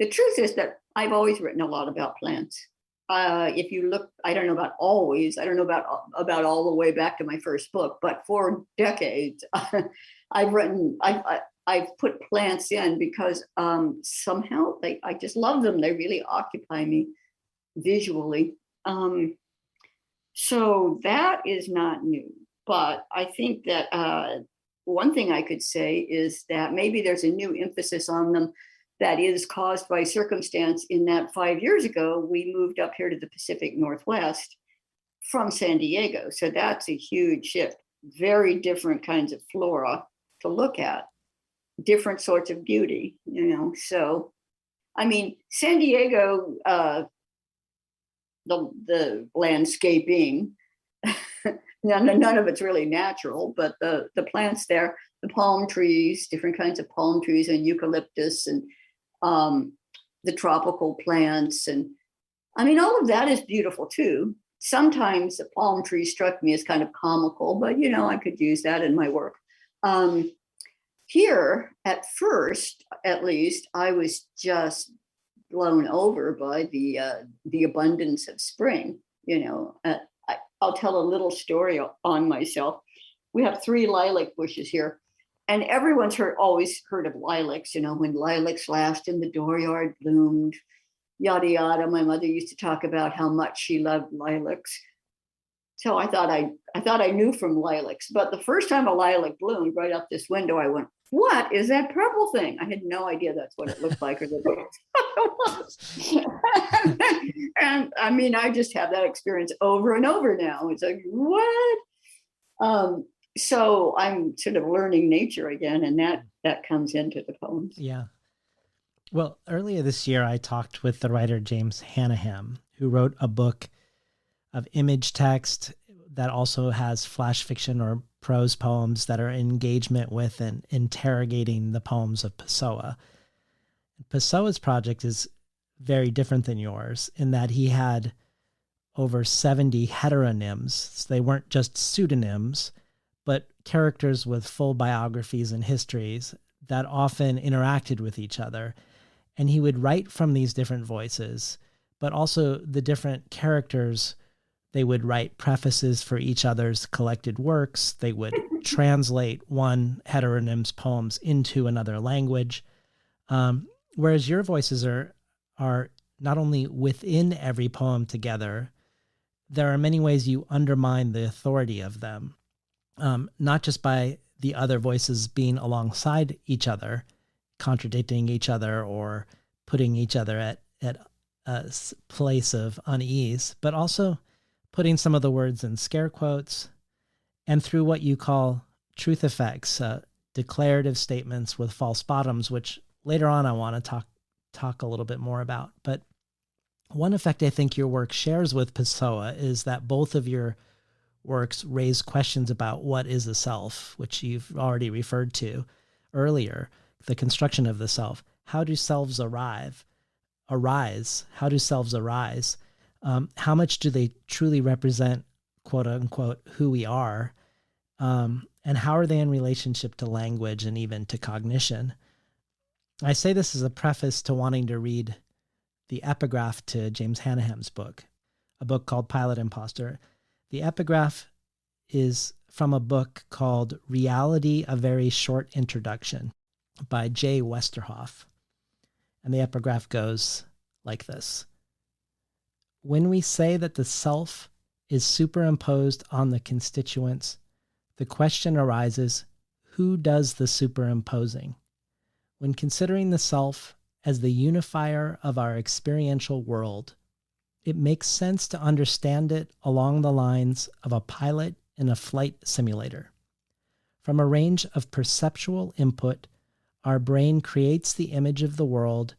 The truth is that I've always written a lot about plants. If you look, I don't know about always, I don't know about all the way back to my first book, but for decades, I've put plants in because somehow I just love them. They really occupy me visually. So that is not new. But I think that one thing I could say is that maybe there's a new emphasis on them that is caused by circumstance, in that 5 years ago, we moved up here to the Pacific Northwest from San Diego. So that's a huge shift. Very different kinds of flora to look at, different sorts of beauty, So, I mean, San Diego, the landscaping, none of it's really natural, but the plants there, the palm trees, different kinds of palm trees and eucalyptus and the tropical plants. And I mean, all of that is beautiful too. Sometimes the palm tree struck me as kind of comical, but I could use that in my work. Here, at first, at least, I was just blown over by the abundance of spring. I'll tell a little story on myself. We have 3 lilac bushes here, and everyone's always heard of lilacs, when lilacs last in the dooryard bloomed, yada, yada. My mother used to talk about how much she loved lilacs. So I thought I knew from lilacs, but the first time a lilac bloomed right out this window, I went, "What is that purple thing?" I had no idea that's what it looked like or that it was. And I mean, I just have that experience over and over now. It's like, what? So I'm sort of learning nature again, and that comes into the poems. Yeah. Well, earlier this year, I talked with the writer James Hannaham, who wrote a book of image text that also has flash fiction or prose poems that are in engagement with and interrogating the poems of Pessoa. Pessoa's project is very different than yours in that he had over 70 heteronyms. So they weren't just pseudonyms, but characters with full biographies and histories that often interacted with each other. And he would write from these different voices, but also the different characters. They would write prefaces for each other's collected works. They would translate one heteronym's poems into another language. Whereas your voices are not only within every poem together, there are many ways you undermine the authority of them, not just by the other voices being alongside each other, contradicting each other or putting each other at a place of unease, but also putting some of the words in scare quotes and through what you call truth effects, declarative statements with false bottoms, which later on I want to talk a little bit more about. But one effect I think your work shares with Pessoa is that both of your works raise questions about what is a self, which you've already referred to earlier, the construction of the self. How do selves arise? How do selves arise? How much do they truly represent, quote unquote, who we are? And how are they in relationship to language and even to cognition? I say this as a preface to wanting to read the epigraph to James Hanaham's book, a book called Pilot Imposter. The epigraph is from a book called Reality, A Very Short Introduction by J. Westerhoff. And the epigraph goes like this. When we say that the self is superimposed on the constituents, the question arises, who does the superimposing? When considering the self as the unifier of our experiential world, it makes sense to understand it along the lines of a pilot in a flight simulator. From a range of perceptual input, our brain creates the image of the world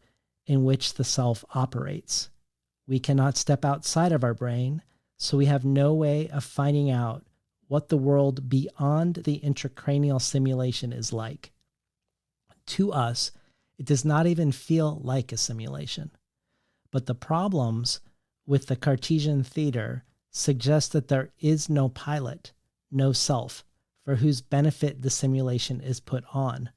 in which the self operates. We cannot step outside of our brain, so we have no way of finding out what the world beyond the intracranial simulation is like. To us, it does not even feel like a simulation. But the problems with the Cartesian theater suggest that there is no pilot, no self, for whose benefit the simulation is put on.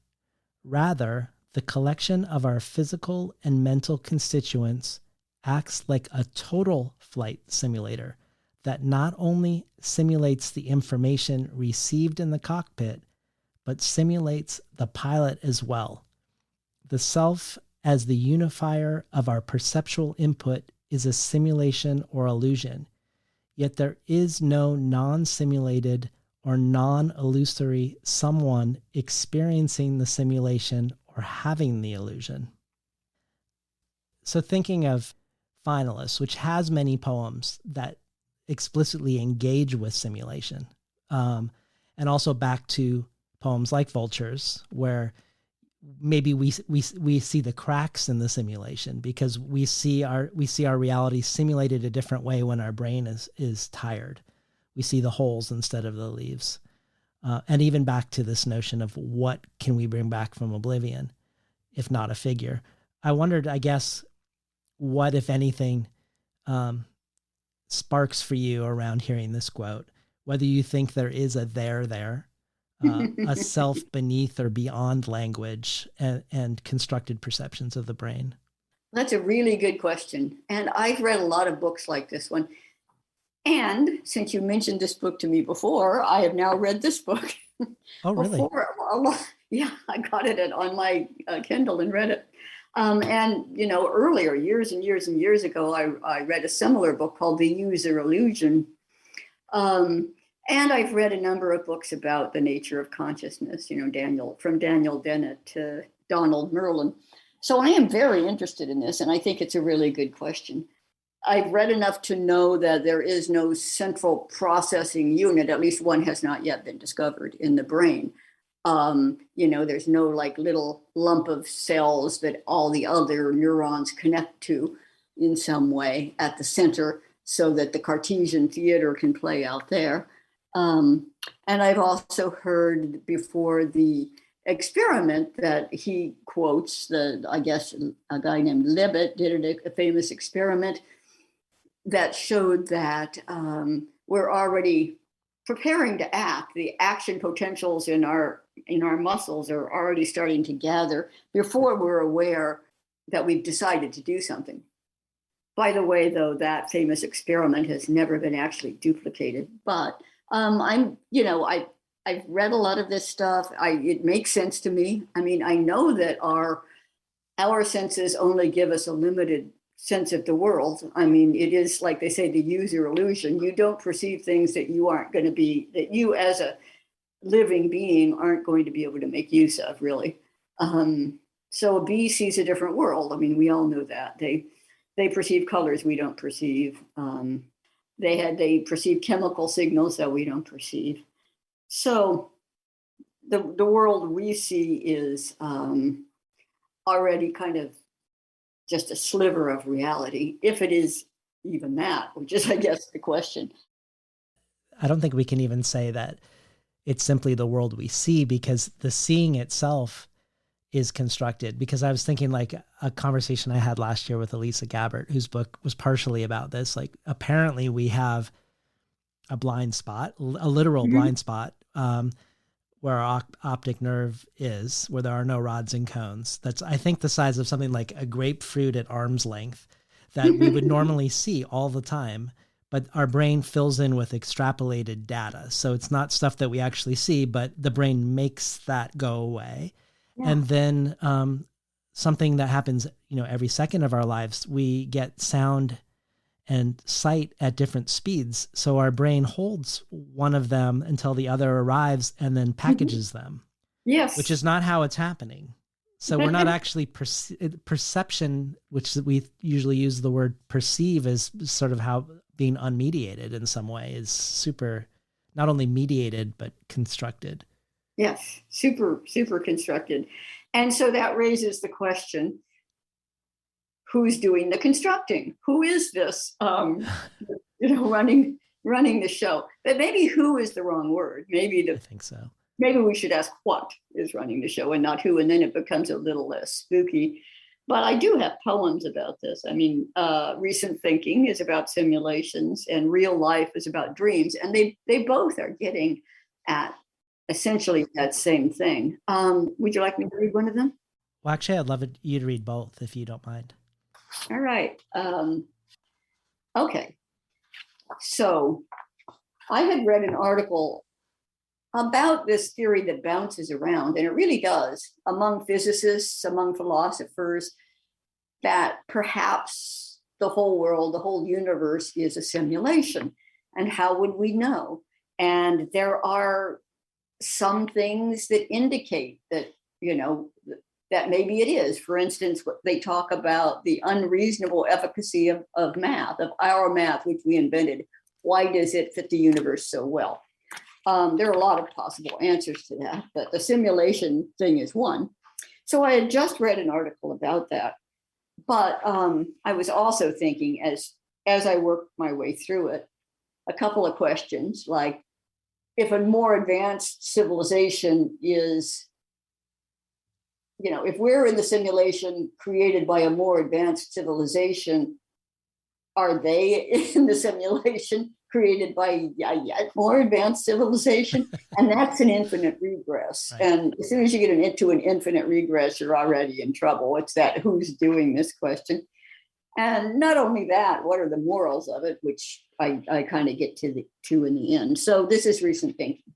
Rather, the collection of our physical and mental constituents acts like a total flight simulator that not only simulates the information received in the cockpit, but simulates the pilot as well. The self, as the unifier of our perceptual input, is a simulation or illusion, yet there is no non-simulated or non-illusory someone experiencing the simulation or having the illusion. So thinking of Finalists, which has many poems that explicitly engage with simulation, and also back to poems like Vultures, where maybe we see the cracks in the simulation because we see our reality simulated a different way when our brain is tired. We see the holes instead of the leaves. And even back to this notion of what can we bring back from oblivion, if not a figure. I wondered, I guess, what, if anything, sparks for you around hearing this quote, whether you think there is a there, a self beneath or beyond language and constructed perceptions of the brain. That's a really good question. And I've read a lot of books like this one. And since you mentioned this book to me before, I have now read this book. Oh, really? Yeah, I got it on my Kindle and read it. And, earlier, years and years and years ago, I read a similar book called The User Illusion. And I've read a number of books about the nature of consciousness, from Daniel Dennett to Donald Merlin. So I am very interested in this, and I think it's a really good question. I've read enough to know that there is no central processing unit, at least one has not yet been discovered in the brain. There's no little lump of cells that all the other neurons connect to in some way at the center so that the Cartesian theater can play out there. And I've also heard before the experiment that he quotes, I guess a guy named Libet did a famous experiment that showed that we're already preparing to act. The action potentials in our muscles are already starting to gather before we're aware that we've decided to do something. By the way, though, that famous experiment has never been actually duplicated. But I've read a lot of this stuff. It makes sense to me. I mean, I know that our senses only give us a limited sense of the world. I mean, it is like they say, the user illusion. You don't perceive things that you as a living being aren't going to be able to make use of, really. So a bee sees a different world. I mean, we all know that. They perceive colors we don't perceive. They perceive chemical signals that we don't perceive. So the world we see is already kind of just a sliver of reality, if it is even that, which is, I guess, the question. I don't think we can even say that it's simply the world we see, because the seeing itself is constructed. Because I was thinking, like, a conversation I had last year with Elisa Gabbert, whose book was partially about this. Like, apparently we have a blind spot, a literal blind spot, where our optic nerve is, where there are no rods and cones. That's, I think, the size of something like a grapefruit at arm's length, that we would normally see all the time, but our brain fills in with extrapolated data. So it's not stuff that we actually see, but the brain makes that go away. Yeah. And then something that happens, every second of our lives, we get sound and sight at different speeds. So our brain holds one of them until the other arrives and then packages them. Yes. Which is not how it's happening. So we're not actually perception, which we usually use the word perceive as sort of how being unmediated in some way is super, not only mediated, but constructed. Yes, super, super constructed. And so that raises the question, who's doing the constructing? Who is this, running the show? But maybe who is the wrong word. I think so. Maybe we should ask what is running the show and not who, and then it becomes a little less spooky. But I do have poems about this. I mean, Recent Thinking is about simulations, and Real Life is about dreams. And they both are getting at essentially that same thing. Would you like me to read one of them? Well, actually, I'd love you to read both, if you don't mind. All right. Okay. So I had read an article about this theory that bounces around, and it really does, among physicists, among philosophers, that perhaps the whole world, the whole universe is a simulation. And how would we know? And there are some things that indicate that, that maybe it is. For instance, they talk about the unreasonable efficacy of math, of our math, which we invented. Why does it fit the universe so well? There are a lot of possible answers to that, but the simulation thing is one. So I had just read an article about that, but I was also thinking as I worked my way through it, a couple of questions, like if a more advanced civilization is, if we're in the simulation created by a more advanced civilization, are they in the simulation created by a yet more advanced civilization? And that's an infinite regress. Right. And as soon as you get into an infinite regress, you're already in trouble. It's that who's doing this question. And not only that, what are the morals of it, which I kind of get to in the end. So this is recent thinking.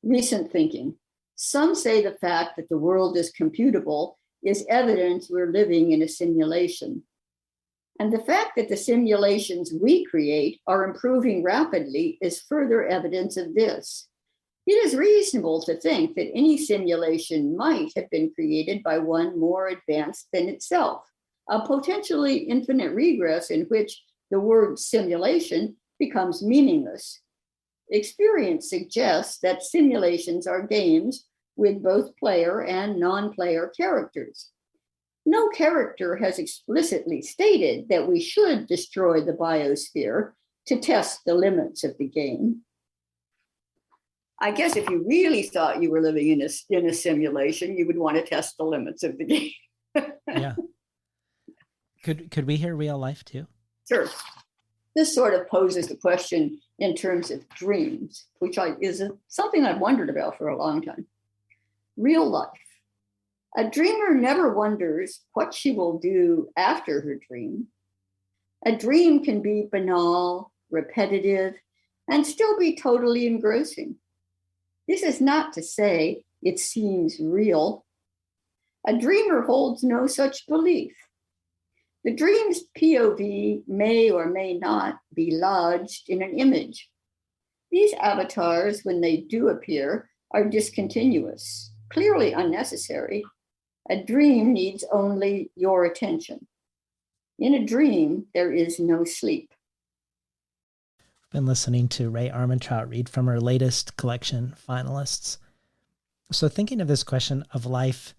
Recent thinking. Some say the fact that the world is computable is evidence we're living in a simulation. And the fact that the simulations we create are improving rapidly is further evidence of this. It is reasonable to think that any simulation might have been created by one more advanced than itself, a potentially infinite regress in which the word simulation becomes meaningless. Experience suggests that simulations are games with both player and non-player characters. No character has explicitly stated that we should destroy the biosphere to test the limits of the game. I guess if you really thought you were living in a simulation, you would want to test the limits of the game. Yeah. Could we hear Real Life too? Sure. This sort of poses the question in terms of dreams, which is something I've wondered about for a long time. Real life. A dreamer never wonders what she will do after her dream. A dream can be banal, repetitive, and still be totally engrossing. This is not to say it seems real. A dreamer holds no such belief. The dream's POV may or may not be lodged in an image. These avatars, when they do appear, are discontinuous, clearly unnecessary. A dream needs only your attention. In a dream, there is no sleep. I've been listening to Rae Armantrout read from her latest collection, Finalists. So thinking of this question of life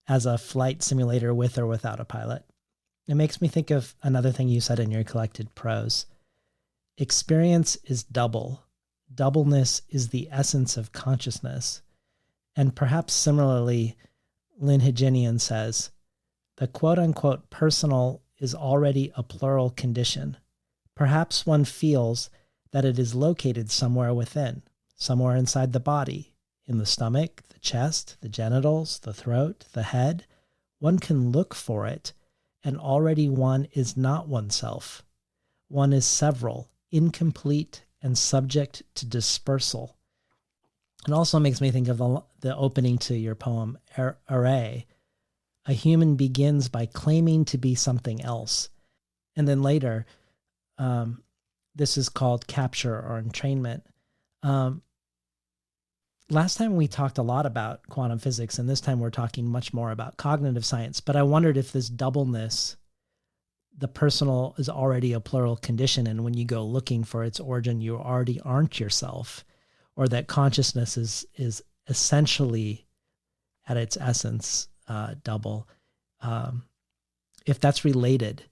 as a flight simulator with or without a pilot, it makes me think of another thing you said in your collected prose. Experience is double. Doubleness is the essence of consciousness. And perhaps similarly, Lynn Heginian says, the quote-unquote personal is already a plural condition. Perhaps one feels that it is located somewhere within, somewhere inside the body, in the stomach, the chest, the genitals, the throat, the head. One can look for it, and already one is not oneself. One is several, incomplete, and subject to dispersal. It also makes me think of the opening to your poem, Rae. A human begins by claiming to be something else. And then later, this is called capture or entrainment. Last time we talked a lot about quantum physics, and this time we're talking much more about cognitive science. But I wondered if this doubleness, the personal is already a plural condition, and when you go looking for its origin, you already aren't yourself, or that consciousness is essentially, at its essence, double. If that's related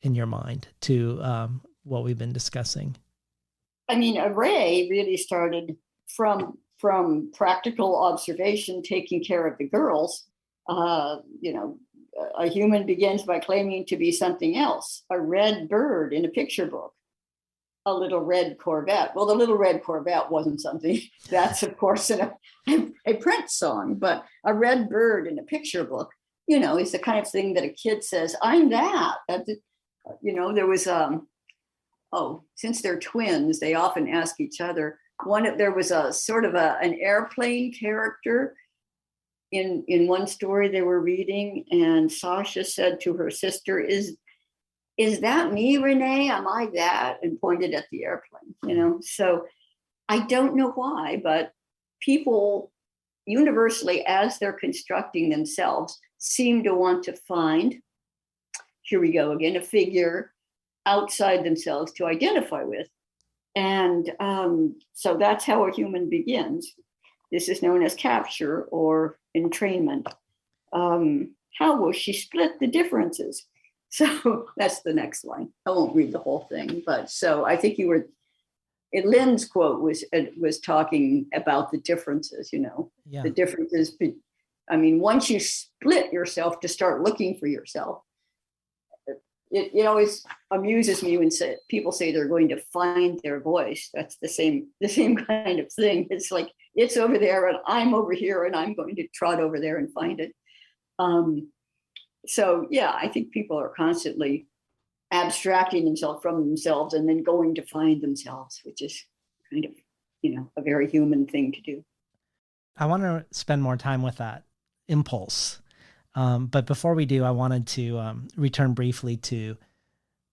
in your mind to what we've been discussing. I mean, Rae really started from practical observation, taking care of the girls. A human begins by claiming to be something else, a red bird in a picture book, a little red Corvette. Well, the little red Corvette wasn't something. That's, of course, a Prince song, but a red bird in a picture book, is the kind of thing that a kid says, I'm that. There was, since they're twins, they often ask each other. There was a sort of an airplane character in one story they were reading, and Sasha said to her sister, is that me, Renee? Am I that? And pointed at the airplane, So I don't know why, but people universally, as they're constructing themselves, seem to want to find, here we go again, a figure outside themselves to identify with. And so that's how a human begins. This is known as capture or entrainment. How will she split the differences? So that's the next line. I won't read the whole thing, but so I think Lynn's quote was talking about the differences, Yeah. The differences. Once you split yourself to start looking for yourself, it always amuses me when people say they're going to find their voice. That's the same kind of thing. It's like, it's over there and I'm over here and I'm going to trot over there and find it. So yeah, I think people are constantly abstracting themselves from themselves and then going to find themselves, which is kind of, a very human thing to do. I want to spend more time with that impulse. But before we do, I wanted to return briefly to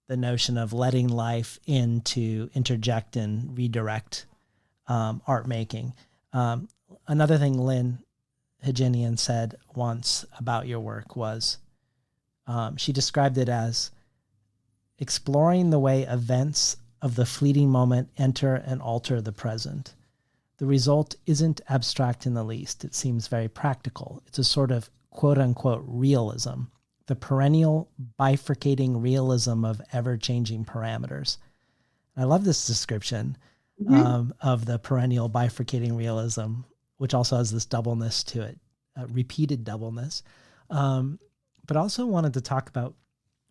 the notion of letting life in to interject and redirect art making. Another thing Lynn Heginian said once about your work was, she described it as exploring the way events of the fleeting moment enter and alter the present. The result isn't abstract in the least. It seems very practical. It's a sort of quote-unquote realism, the perennial bifurcating realism of ever-changing parameters. I love this description of the perennial bifurcating realism, which also has this doubleness to it, repeated doubleness. But also wanted to talk about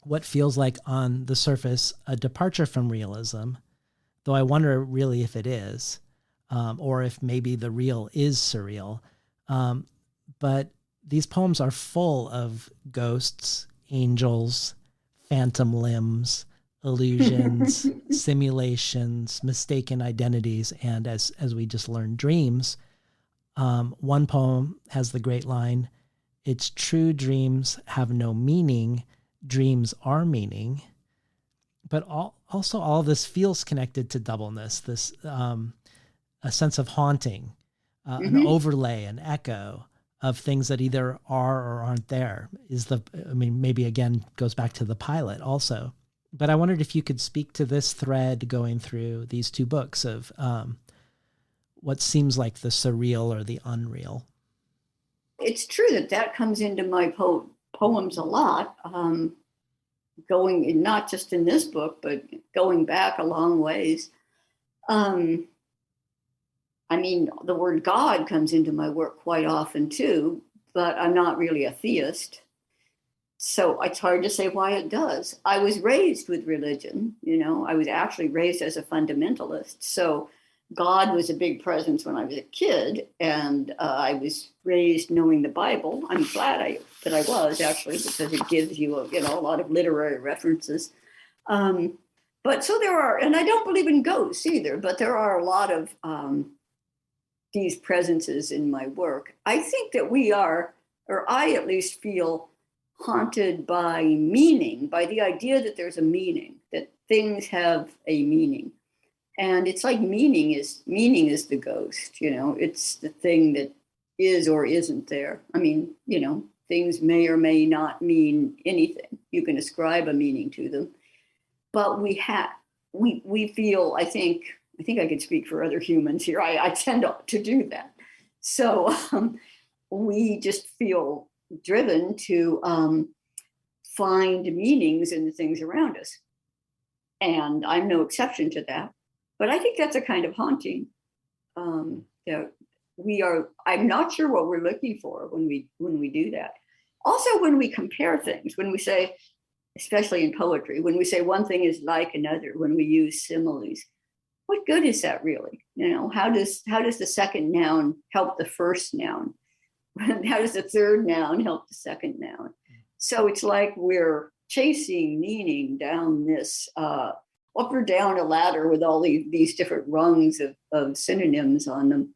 what feels like on the surface a departure from realism, though I wonder really if it is, or if maybe the real is surreal. But these poems are full of ghosts, angels, phantom limbs, illusions, simulations, mistaken identities, and as we just learned, dreams. One poem has the great line, "It's true dreams have no meaning, dreams are meaning." But also all of this feels connected to doubleness, this a sense of haunting, an overlay, an echo of things that either are or aren't there. Maybe again goes back to the pilot also. But I wondered if you could speak to this thread going through these two books of what seems like the surreal or the unreal. It's true that comes into my poems a lot. going, not just in this book, but going back a long ways. I mean, the word God comes into my work quite often too, but I'm not really a theist. So it's hard to say why it does. I was raised with religion, I was actually raised as a fundamentalist. So God was a big presence when I was a kid, and I was raised knowing the Bible. I'm glad that I was, actually, because it gives you a lot of literary references. But so there are, and I don't believe in ghosts either, but there are a lot of these presences in my work. I think that we are, or I at least feel, haunted by meaning, by the idea that there's a meaning, that things have a meaning. And it's like meaning is the ghost, it's the thing that is or isn't there. I mean, things may or may not mean anything. You can ascribe a meaning to them. But we feel, I think I can speak for other humans here. I tend to do that. So we just feel driven to find meanings in the things around us. And I'm no exception to that. But I think that's a kind of haunting that I'm not sure what we're looking for when we do that. Also, when we compare things, when we say, especially in poetry, when we say one thing is like another, when we use similes, what good is that really? How does the second noun help the first noun? How does the third noun help the second noun? So it's like we're chasing meaning down this up or down a ladder with all these different rungs of synonyms on them.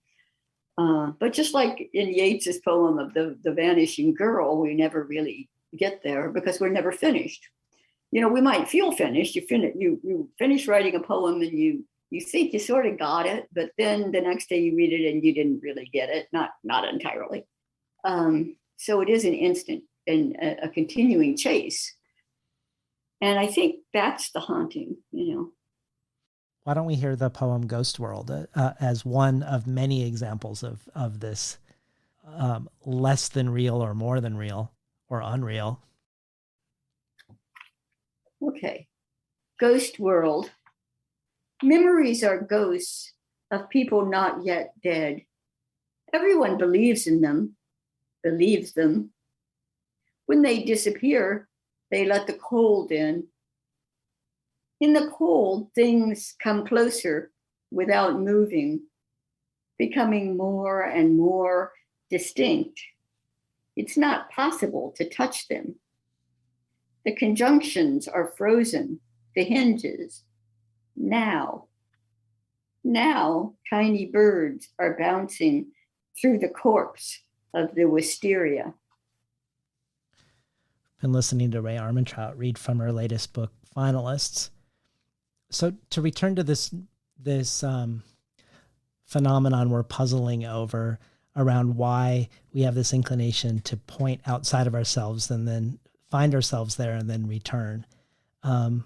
But just like in Yeats's poem of the Vanishing Girl, we never really get there because we're never finished. We might feel finished. You finish writing a poem and you think you sort of got it, but then the next day you read it and you didn't really get it, not entirely. So it is an instant and a continuing chase. And I think that's the haunting, Why don't we hear the poem Ghost World as one of many examples of this less than real or more than real or unreal? Okay. Ghost World. Memories are ghosts of people not yet dead. Everyone believes in them, believes them. When they disappear, they let the cold in. In the cold, things come closer without moving, becoming more and more distinct. It's not possible to touch them. The conjunctions are frozen, the hinges. Now, tiny birds are bouncing through the corpse of the wisteria. Been listening to Rae Armantrout read from her latest book, Finalists. So to return to this phenomenon we're puzzling over around why we have this inclination to point outside of ourselves and then find ourselves there and then return. I'm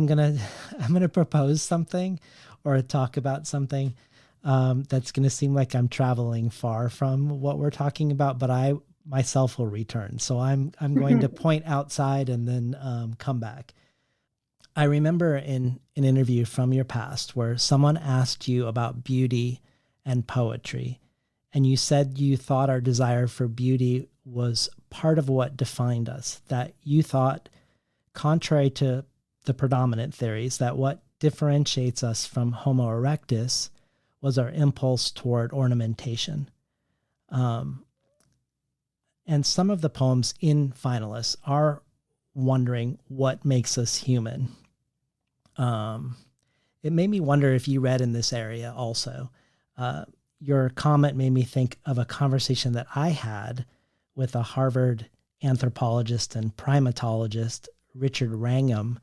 gonna propose something or talk about something that's gonna seem like I'm traveling far from what we're talking about, but I myself will return. So I'm going to point outside and then come back. I remember in an interview from your past where someone asked you about beauty and poetry, and you said you thought our desire for beauty was part of what defined us, that you thought, contrary to the predominant theories, that what differentiates us from Homo erectus was our impulse toward ornamentation. And some of the poems in Finalists are wondering what makes us human. It made me wonder if you read in this area also. Your comment made me think of a conversation that I had with a Harvard anthropologist and primatologist, Richard Wrangham,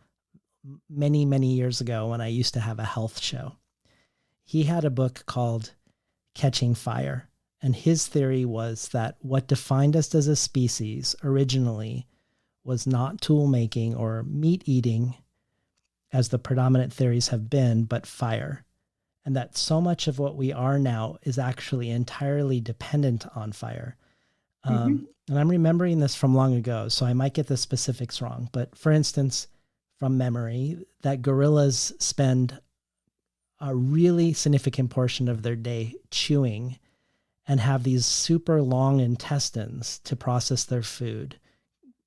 many, many years ago when I used to have a health show. He had a book called Catching Fire, and his theory was that what defined us as a species originally was not tool making or meat eating, as the predominant theories have been, but fire. And that so much of what we are now is actually entirely dependent on fire. And I'm remembering this from long ago, so I might get the specifics wrong. But for instance, from memory, that gorillas spend a really significant portion of their day chewing and have these super long intestines to process their food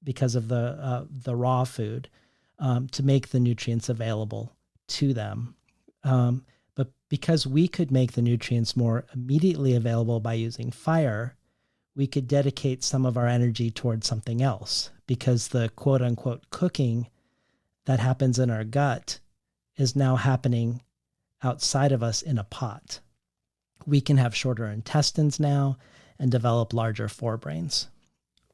because of the raw food, to make the nutrients available to them. But because we could make the nutrients more immediately available by using fire, we could dedicate some of our energy towards something else, because the quote unquote cooking that happens in our gut is now happening outside of us in a pot. We can have shorter intestines now and develop larger forebrains.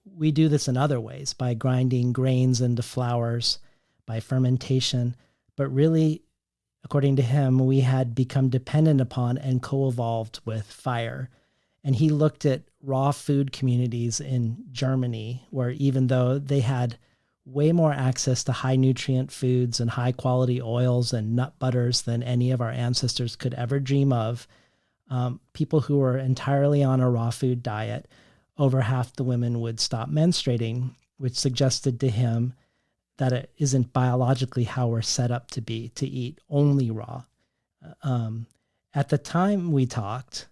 We do this in other ways, by grinding grains into flours, by fermentation, but really, according to him, we had become dependent upon and co-evolved with fire. And he looked at raw food communities in Germany, where even though they had way more access to high nutrient foods and high quality oils and nut butters than any of our ancestors could ever dream of, people who were entirely on a raw food diet, over half the women would stop menstruating, which suggested to him that it isn't biologically how we're set up to be, to eat only raw. At the time we talked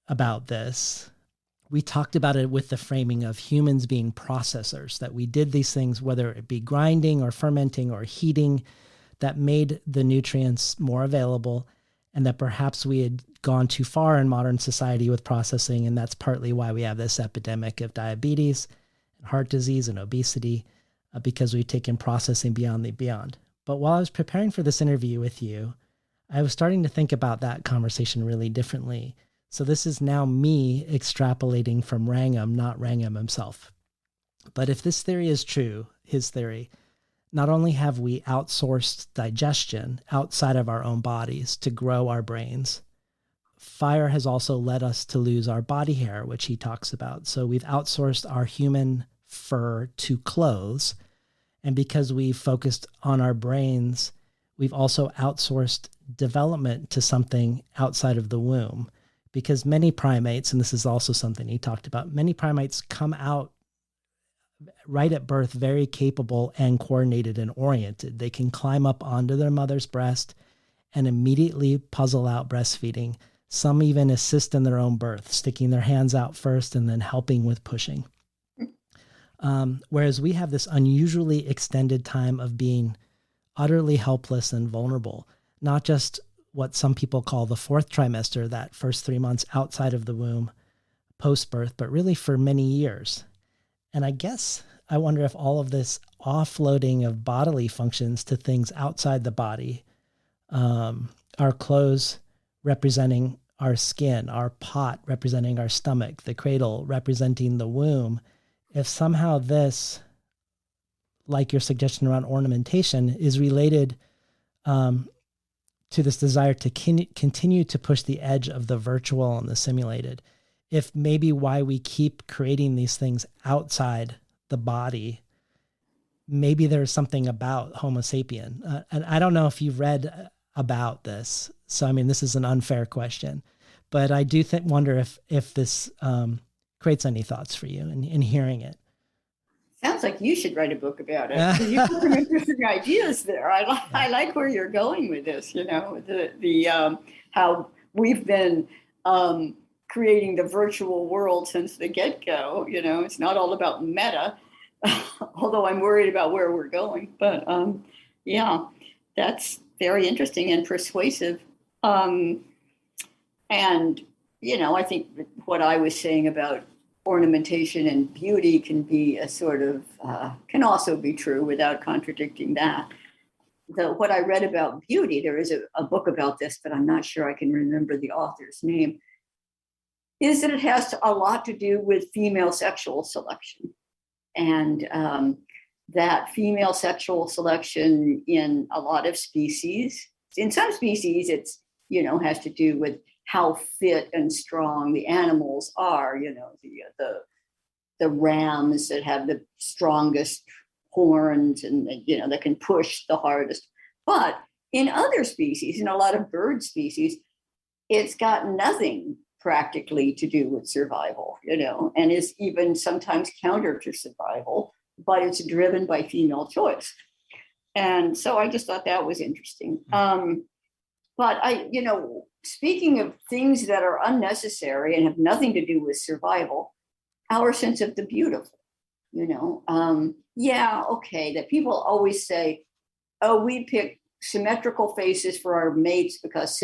about this, we talked about it with the framing of humans being processors, that we did these things, whether it be grinding or fermenting or heating, that made the nutrients more available, and that perhaps we had gone too far in modern society with processing, and that's partly why we have this epidemic of diabetes and heart disease and obesity, because we've taken processing beyond the beyond. But while I was preparing for this interview with you, I was starting to think about that conversation really differently. So this is now me extrapolating from Wrangham, not Wrangham himself. But if this theory is true, his theory, not only have we outsourced digestion outside of our own bodies to grow our brains, fire has also led us to lose our body hair, which he talks about. So we've outsourced our human fur to clothes. And because we've focused on our brains, we've also outsourced development to something outside of the womb. Because many primates, and this is also something he talked about, many primates come out right at birth very capable and coordinated and oriented. They can climb up onto their mother's breast and immediately puzzle out breastfeeding. Some even assist in their own birth, sticking their hands out first and then helping with pushing. Whereas we have this unusually extended time of being utterly helpless and vulnerable, not just what some people call the fourth trimester, that first 3 months outside of the womb post-birth, but really for many years. And I guess I wonder if all of this offloading of bodily functions to things outside the body, our clothes representing our skin, our pot representing our stomach, the cradle representing the womb, if somehow this, like your suggestion around ornamentation, is related to this desire to continue to push the edge of the virtual and the simulated, if maybe why we keep creating these things outside the body, maybe there's something about Homo sapien. And I don't know if you've read about this. So, I mean, this is an unfair question, but I do wonder if this creates any thoughts for you in hearing it. Sounds like you should write a book about it, because you have some interesting ideas there. I like where you're going with this. You know, the how we've been creating the virtual world since the get-go. You know, it's not all about meta, although I'm worried about where we're going. But yeah, that's very interesting and persuasive. And you know, I think what I was saying about ornamentation and beauty can be a sort of, can also be true without contradicting that. What I read about beauty, there is a book about this, but I'm not sure I can remember the author's name, is that it has a lot to do with female sexual selection. And that female sexual selection in a lot of species, in some species, it's, you know, has to do with how fit and strong the animals are, you know, the rams that have the strongest horns and, you know, that can push the hardest. But in other species, in a lot of bird species, it's got nothing practically to do with survival, and is even sometimes counter to survival, but it's driven by female choice. And so I just thought that was interesting. But speaking of things that are unnecessary and have nothing to do with survival, our sense of the beautiful, that people always say, oh, we pick symmetrical faces for our mates because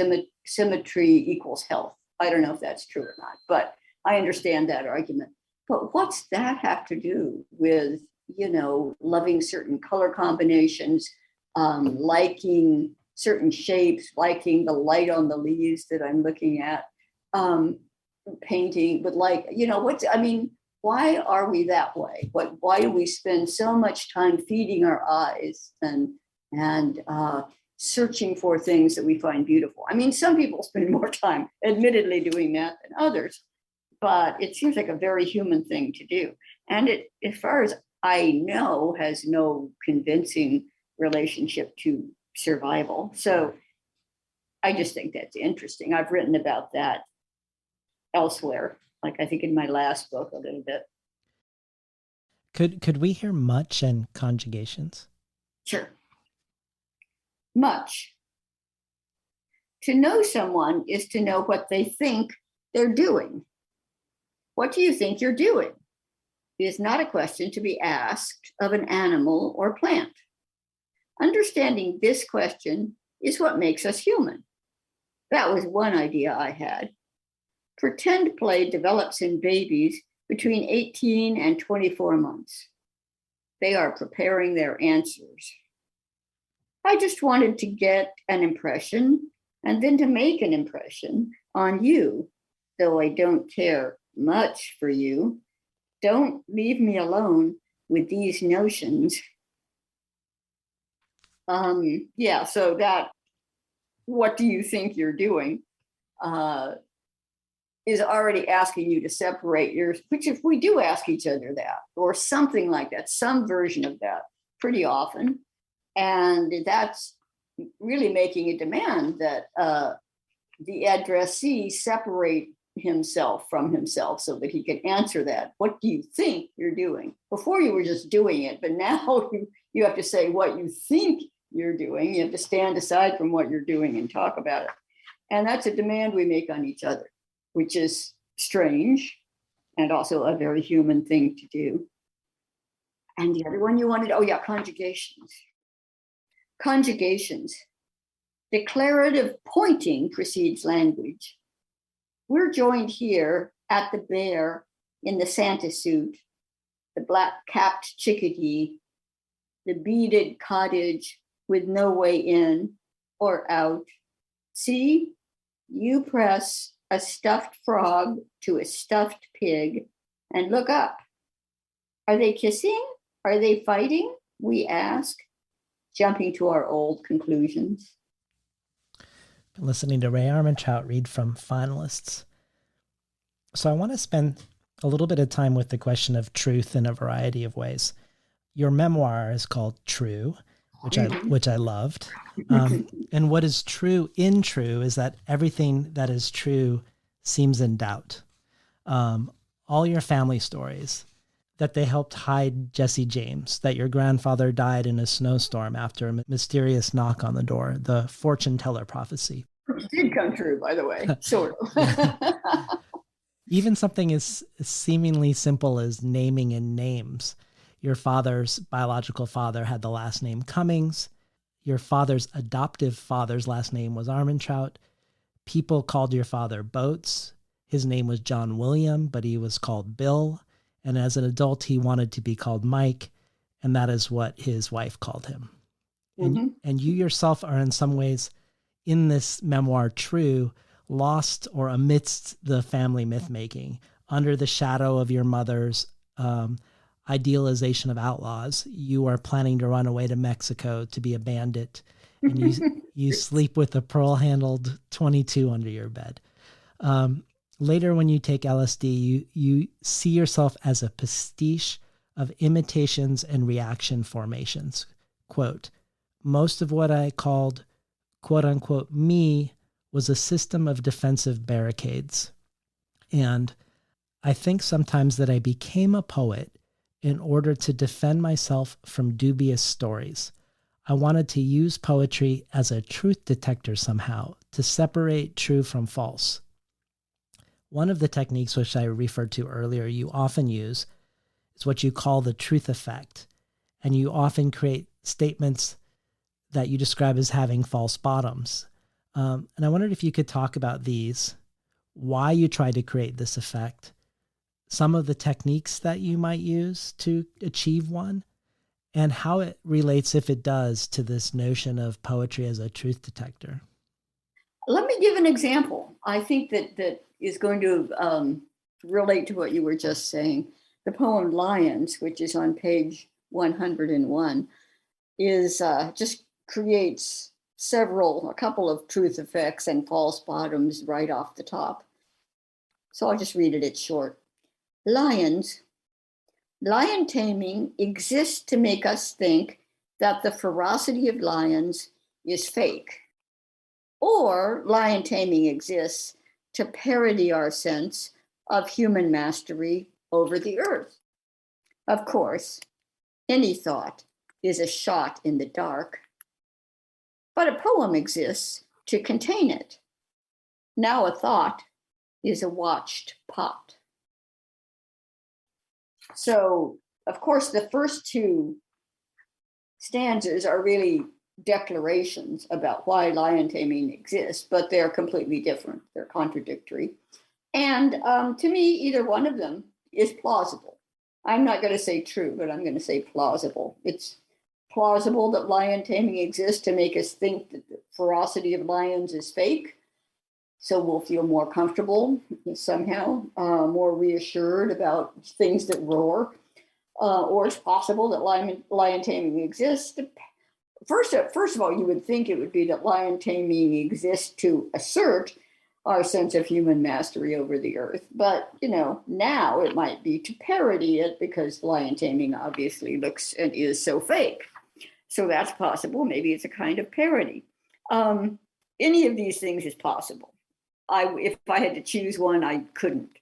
symmetry equals health. I don't know if that's true or not, but I understand that argument. But what's that have to do with, loving certain color combinations, liking certain shapes, liking the light on the leaves that I'm looking at, painting, but why are we that way? Why do we spend so much time feeding our eyes and searching for things that we find beautiful? I mean, some people spend more time admittedly doing that than others, but it seems like a very human thing to do. And it, as far as I know, has no convincing relationship to survival. So I just think that's interesting. I've written about that elsewhere, like I think in my last book a little bit. Could we hear much and conjugations? Sure. Much. To know someone is to know what they think they're doing. What do you think you're doing? It is not a question to be asked of an animal or plant. Understanding this question is what makes us human. That was one idea I had. Pretend play develops in babies between 18 and 24 months. They are preparing their answers. I just wanted to get an impression and then to make an impression on you, though I don't care much for you. Don't leave me alone with these notions. So that, what do you think you're doing, is already asking you to separate yours, which if we do ask each other that, or something like that, some version of that pretty often. And that's really making a demand that the addressee separate himself from himself so that he can answer that. What do you think you're doing? Before you were just doing it, but now you have to say what you think you're doing. You have to stand aside from what you're doing and talk about it. And that's a demand we make on each other, which is strange and also a very human thing to do. And the other one you wanted, conjugations. Conjugations. Declarative pointing precedes language. We're joined here at the bear in the Santa suit, the black-capped chickadee, the beaded cottage with no way in or out. See, you press a stuffed frog to a stuffed pig and look up. Are they kissing? Are they fighting? We ask, jumping to our old conclusions. Listening to Rae Armantrout read from Finalists. So I want to spend a little bit of time with the question of truth in a variety of ways. Your memoir is called True, which I loved. And what is true is that everything that is true seems in doubt. All your family stories, that they helped hide Jesse James, that your grandfather died in a snowstorm after a mysterious knock on the door, the fortune teller prophecy. Which did come true, by the way, sort of. Even something as seemingly simple as naming and names. Your father's biological father had the last name Cummings. Your father's adoptive father's last name was Armantrout. People called your father Boats. His name was John William, but he was called Bill. And as an adult, he wanted to be called Mike, and that is what his wife called him. Mm-hmm. And you yourself are in some ways, in this memoir, True, lost or amidst the family myth-making, under the shadow of your mother's idealization of outlaws. You are planning to run away to Mexico to be a bandit, and you sleep with a pearl-handled .22 under your bed. Later, when you take LSD, you see yourself as a pastiche of imitations and reaction formations. Quote, most of what I called, quote unquote, me was a system of defensive barricades. And I think sometimes that I became a poet in order to defend myself from dubious stories. I wanted to use poetry as a truth detector somehow, to separate true from false. One of the techniques which I referred to earlier you often use is what you call the truth effect. And you often create statements that you describe as having false bottoms. And I wondered if you could talk about these, why you try to create this effect, some of the techniques that you might use to achieve one, and how it relates, if it does, to this notion of poetry as a truth detector. Let me give an example. I think that is going to relate to what you were just saying. The poem Lions, which is on page 101, is just creates a couple of truth effects and false bottoms right off the top. So I'll just read it, it's short. Lions. Lion taming exists to make us think that the ferocity of lions is fake. Or lion taming exists to parody our sense of human mastery over the earth. Of course, any thought is a shot in the dark, but a poem exists to contain it. Now a thought is a watched pot. So, of course, the first two stanzas are really declarations about why lion taming exists, but they're completely different. They're contradictory. And to me, either one of them is plausible. I'm not going to say true, but I'm going to say plausible. It's plausible that lion taming exists to make us think that the ferocity of lions is fake. So we'll feel more comfortable somehow, more reassured about things that roar. Or it's possible that lion taming exists. First of all, you would think it would be that lion taming exists to assert our sense of human mastery over the earth. But, now it might be to parody it because lion taming obviously looks and is so fake. So that's possible. Maybe it's a kind of parody. Any of these things is possible. If I had to choose one, I couldn't.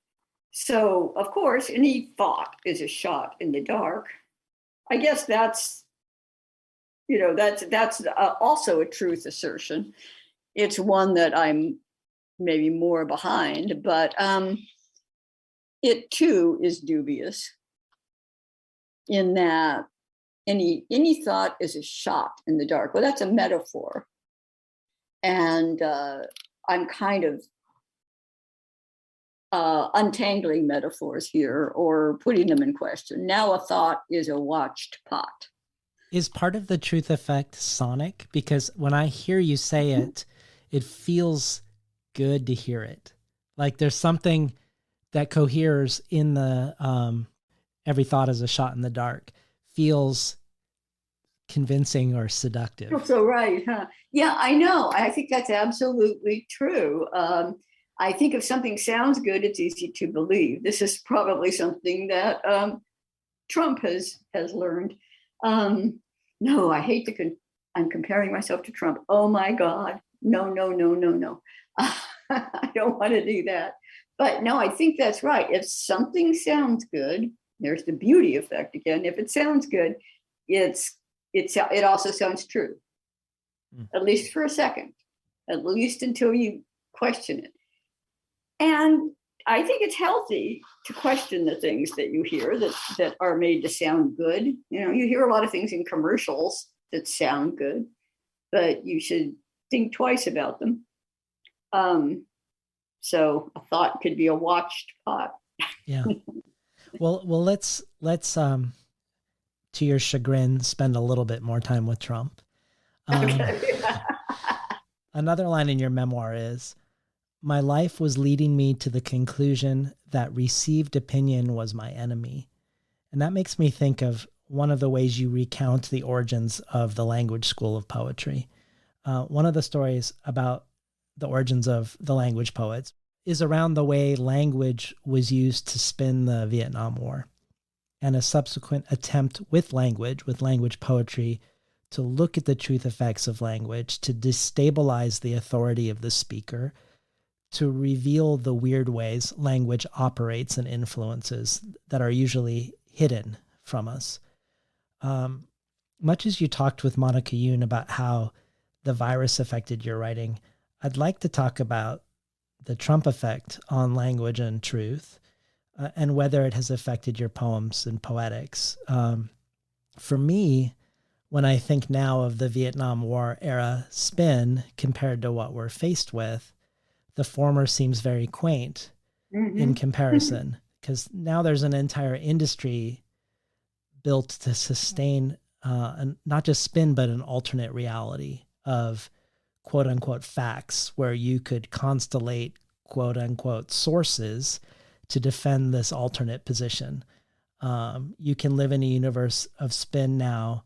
So, of course, any thought is a shot in the dark. I guess that's also a truth assertion. It's one that I'm maybe more behind, but it too is dubious in that any thought is a shot in the dark. Well, that's a metaphor. And I'm kind of untangling metaphors here or putting them in question. Now a thought is a watched pot. Is part of the truth effect sonic? Because when I hear you say it, it feels good to hear it. Like there's something that coheres in the every thought is a shot in the dark, feels convincing or seductive. So right, huh? Yeah, I know. I think that's absolutely true. I think if something sounds good, it's easy to believe. This is probably something that Trump has learned. No, I hate I'm comparing myself to Trump. Oh my God. No. I don't want to do that. But no, I think that's right. If something sounds good, there's the beauty effect again. If it sounds good, it also sounds true, at least for a second, at least until you question it. And I think it's healthy to question the things that you hear that are made to sound good. You hear a lot of things in commercials that sound good, but you should think twice about them. So a thought could be a watched pot. Yeah. Well, let's to your chagrin, spend a little bit more time with Trump. Another line in your memoir is, "My life was leading me to the conclusion that received opinion was my enemy." And that makes me think of one of the ways you recount the origins of the language school of poetry. One of the stories about the origins of the language poets is around the way language was used to spin the Vietnam War, and a subsequent attempt with language poetry, to look at the truth effects of language, to destabilize the authority of the speaker, to reveal the weird ways language operates and influences that are usually hidden from us. Much as you talked with Monica Yoon about how the virus affected your writing, I'd like to talk about the Trump effect on language and truth, and whether it has affected your poems and poetics. For me, when I think now of the Vietnam War era spin compared to what we're faced with, the former seems very quaint in comparison, because now there's an entire industry built to sustain not just spin, but an alternate reality of quote unquote facts, where you could constellate quote unquote sources to defend this alternate position. You can live in a universe of spin now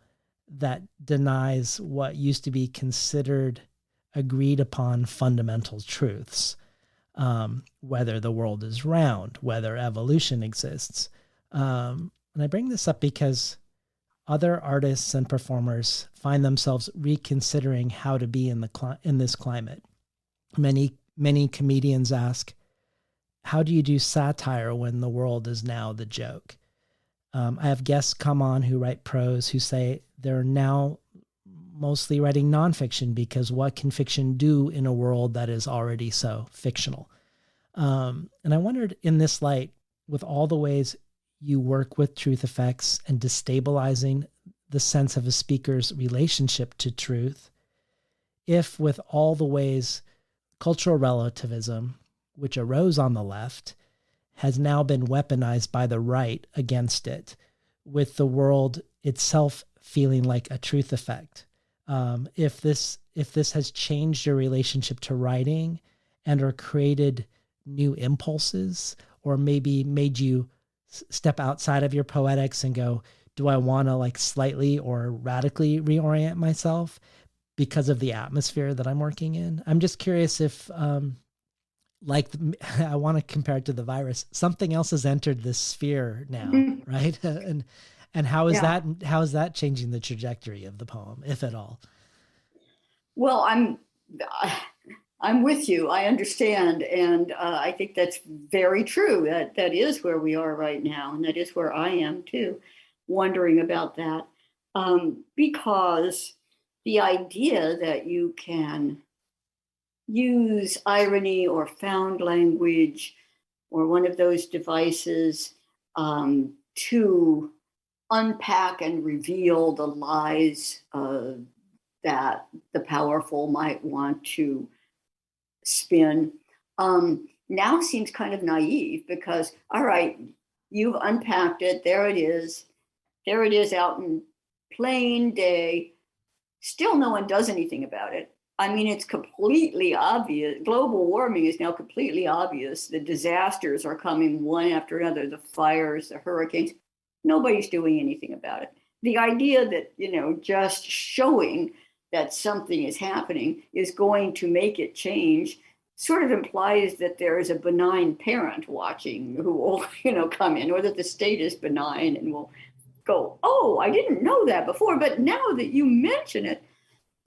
that denies what used to be considered agreed upon fundamental truths, whether the world is round, whether evolution exists. And I bring this up because other artists and performers find themselves reconsidering how to be in this climate. Many comedians ask, how do you do satire when the world is now the joke? I have guests come on who write prose who say they're now mostly writing nonfiction because what can fiction do in a world that is already so fictional? And I wondered, in this light, with all the ways you work with truth effects and destabilizing the sense of a speaker's relationship to truth, if with all the ways cultural relativism, which arose on the left, has now been weaponized by the right against it, with the world itself feeling like a truth effect. If this has changed your relationship to writing and or created new impulses, or maybe made you step outside of your poetics and go, do I want to like slightly or radically reorient myself because of the atmosphere that I'm working in? I'm just curious if, I want to compare it to the virus, something else has entered this sphere now, right? And how is that changing the trajectory of the poem, if at all? Well, I'm with you. I understand. And I think that's very true. That is where we are right now. And that is where I am too, wondering about that. Because the idea that you can use irony or found language or one of those devices to unpack and reveal the lies that the powerful might want to spin now seems kind of naive, because, all right, you've unpacked it. There it is. There it is out in plain day. Still no one does anything about it. I mean, it's completely obvious. Global warming is now completely obvious. The disasters are coming one after another, the fires, the hurricanes. Nobody's doing anything about it. The idea that, just showing that something is happening is going to make it change sort of implies that there is a benign parent watching who will, come in, or that the state is benign and will go, oh, I didn't know that before, but now that you mention it,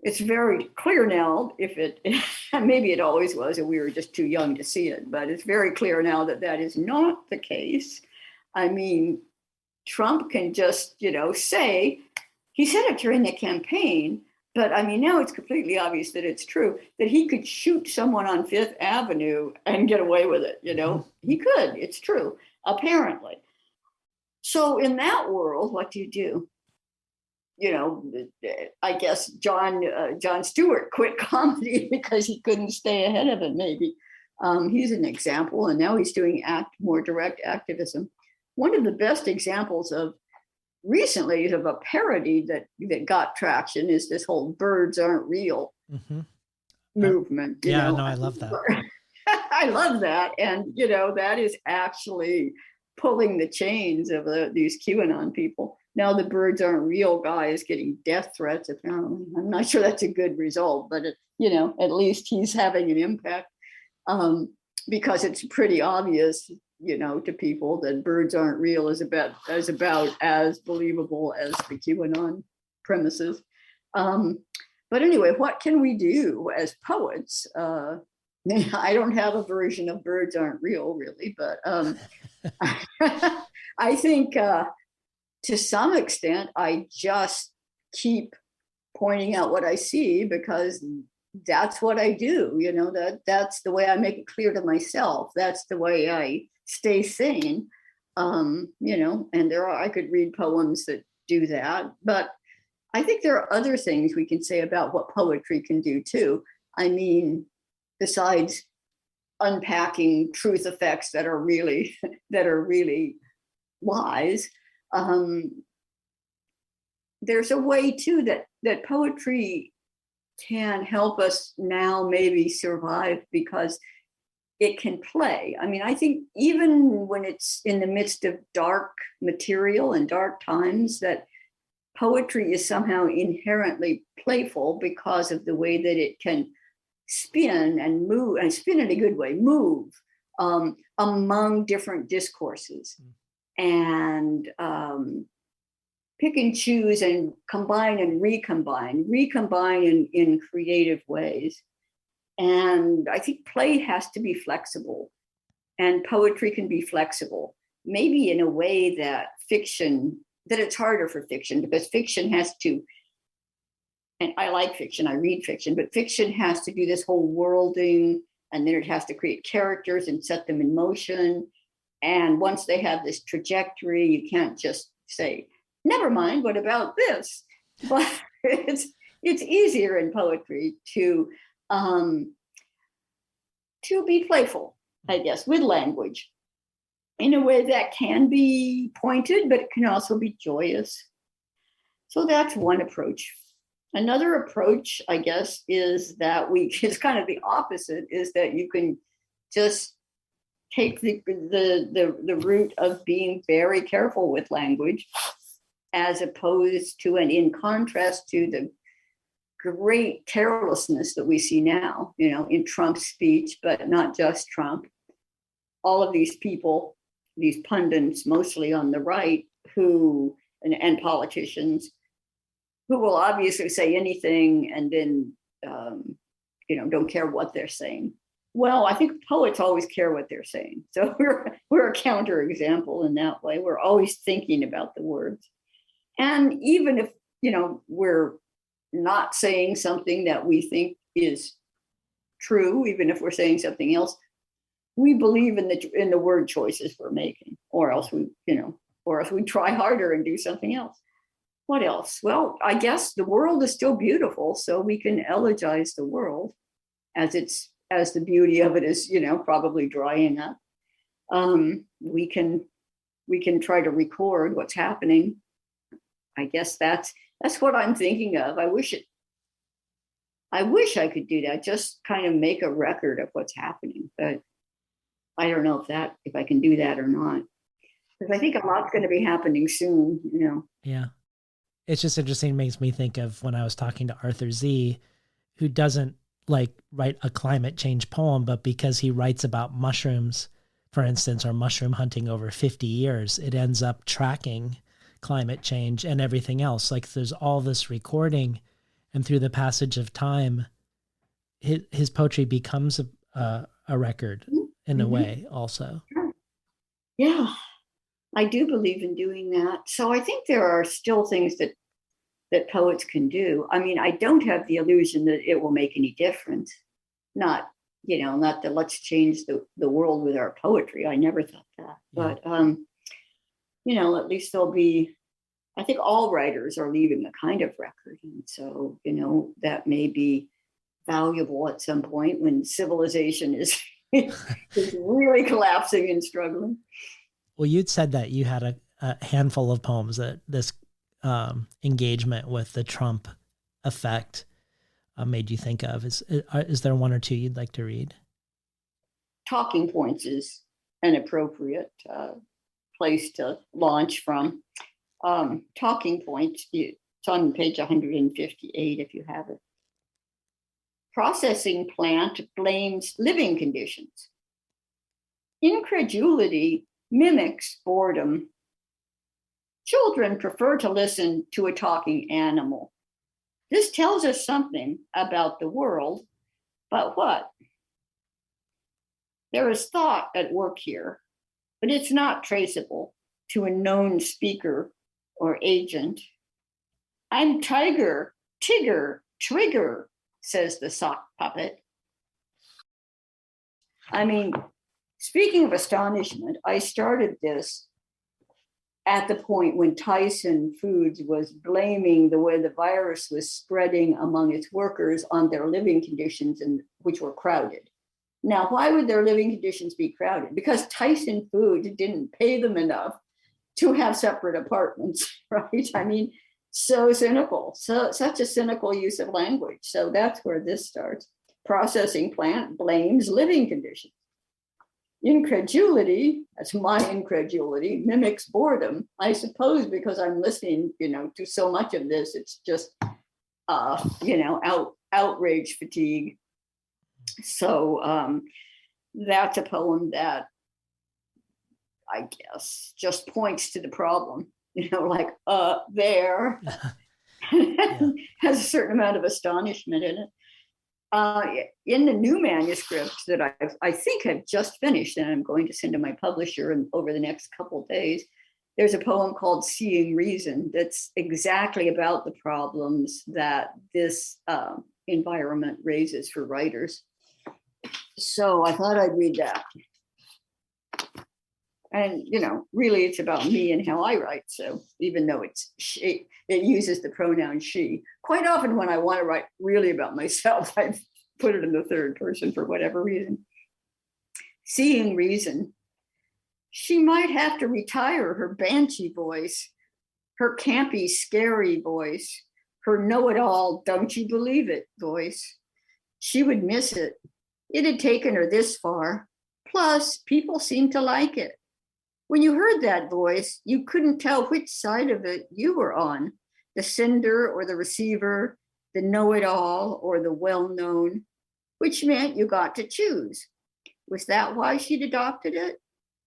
it's very clear now, maybe it always was and we were just too young to see it, but it's very clear now that that is not the case. I mean, Trump can just, say, he said it during the campaign, but I mean, now it's completely obvious that it's true, that he could shoot someone on Fifth Avenue and get away with it, He could, it's true, apparently. So in that world, what do you do? I guess Jon Stewart quit comedy because he couldn't stay ahead of it, maybe. He's an example, and now he's doing more direct activism. One of the best examples of recently of a parody that got traction is this whole "birds aren't real" movement. I love that. I love that, and that is actually pulling the chains of these QAnon people. Now the "birds aren't real" guy is getting death threats. Apparently, I'm not sure that's a good result, but at least he's having an impact, because it's pretty obvious, to people that birds aren't real is about as believable as the QAnon premises. But anyway, what can we do as poets I don't have a version of birds aren't real, really, but I think to some extent, I just keep pointing out what I see because that's what I do. That's the way I make it clear to myself. That's the way I stay sane. And I could read poems that do that, but I think there are other things we can say about what poetry can do too. I mean, besides unpacking truth effects that are really lies, there's a way too that poetry can help us now maybe survive because it can play. I mean, I think even when it's in the midst of dark material and dark times, that poetry is somehow inherently playful because of the way that it can spin and move, and spin in a good way, move among different discourses, and pick and choose and combine and recombine in creative ways. And I think play has to be flexible, and poetry can be flexible, maybe in a way that it's harder for fiction, because fiction has to, and I like fiction, I read fiction, but fiction has to do this whole worlding, and then it has to create characters and set them in motion. And once they have this trajectory, you can't just say, never mind, what about this? But it's easier in poetry to be playful, I guess, with language in a way that can be pointed, but it can also be joyous. So that's one approach. Another approach, I guess, is that it's kind of the opposite, is that you can just take the route of being very careful with language, as opposed to, and in contrast to, the great carelessness that we see now, in Trump's speech, but not just Trump. All of these people, these pundits, mostly on the right, and politicians, who will obviously say anything and then, don't care what they're saying. Well, I think poets always care what they're saying. So we're a counterexample in that way. We're always thinking about the words. And even if, we're not saying something that we think is true, even if we're saying something else, we believe in the word choices we're making, or else we try harder and do something else. What else? Well, I guess the world is still beautiful, so we can elegize the world as the beauty of it is, probably drying up. We can try to record what's happening. I guess that's what I'm thinking of. I wish I could do that, just kind of make a record of what's happening, but I don't know if I can do that or not, because I think a lot's going to be happening soon. Yeah. It's just interesting. It makes me think of when I was talking to Arthur Z, who doesn't write a climate change poem, but because he writes about mushrooms, for instance, or mushroom hunting over 50 years, it ends up tracking climate change and everything else. There's all this recording, and through the passage of time, his poetry becomes a record in a way also. Yeah, I do believe in doing that. So I think there are still things that poets can do. I mean, I don't have the illusion that it will make any difference. Not that let's change the world with our poetry. I never thought that. Yeah. But, at least there'll be, I think all writers are leaving a kind of record. And so, that may be valuable at some point when civilization is really collapsing and struggling. Well, you'd said that you had a handful of poems that this engagement with the Trump effect made you think of. Is there one or two you'd like to read? Talking points is an appropriate place to launch from. Talking points, it's on page 158 if you have it. Processing plant blames living conditions. Incredulity mimics boredom. Children prefer to listen to a talking animal. This tells us something about the world, but what? There is thought at work here, but it's not traceable to a known speaker or agent. I'm Tiger, Tigger, Trigger, says the sock puppet. I mean, speaking of astonishment, I started this at the point when Tyson Foods was blaming the way the virus was spreading among its workers on their living conditions, which were crowded. Now, why would their living conditions be crowded? Because Tyson Foods didn't pay them enough to have separate apartments, right? I mean, so cynical, such a cynical use of language. So that's where this starts. Processing plant blames living conditions. Incredulity, that's my incredulity, mimics boredom. I suppose because I'm listening, to so much of this, it's just, outrage fatigue. So that's a poem that I guess just points to the problem, like there. Yeah. Has a certain amount of astonishment in it. In the new manuscript that I think have just finished and I'm going to send to my publisher over the next couple of days, there's a poem called Seeing Reason that's exactly about the problems that this environment raises for writers. So I thought I'd read that. And, really it's about me and how I write. So even though it's she, it uses the pronoun she. Quite often when I want to write really about myself, I put it in the third person for whatever reason. Seeing Reason. She might have to retire her banshee voice, her campy, scary voice, her know-it-all, don't you believe it voice. She would miss it. It had taken her this far. Plus, people seemed to like it. When you heard that voice, you couldn't tell which side of it you were on, the sender or the receiver, the know-it-all or the well-known, which meant you got to choose. Was that why she'd adopted it?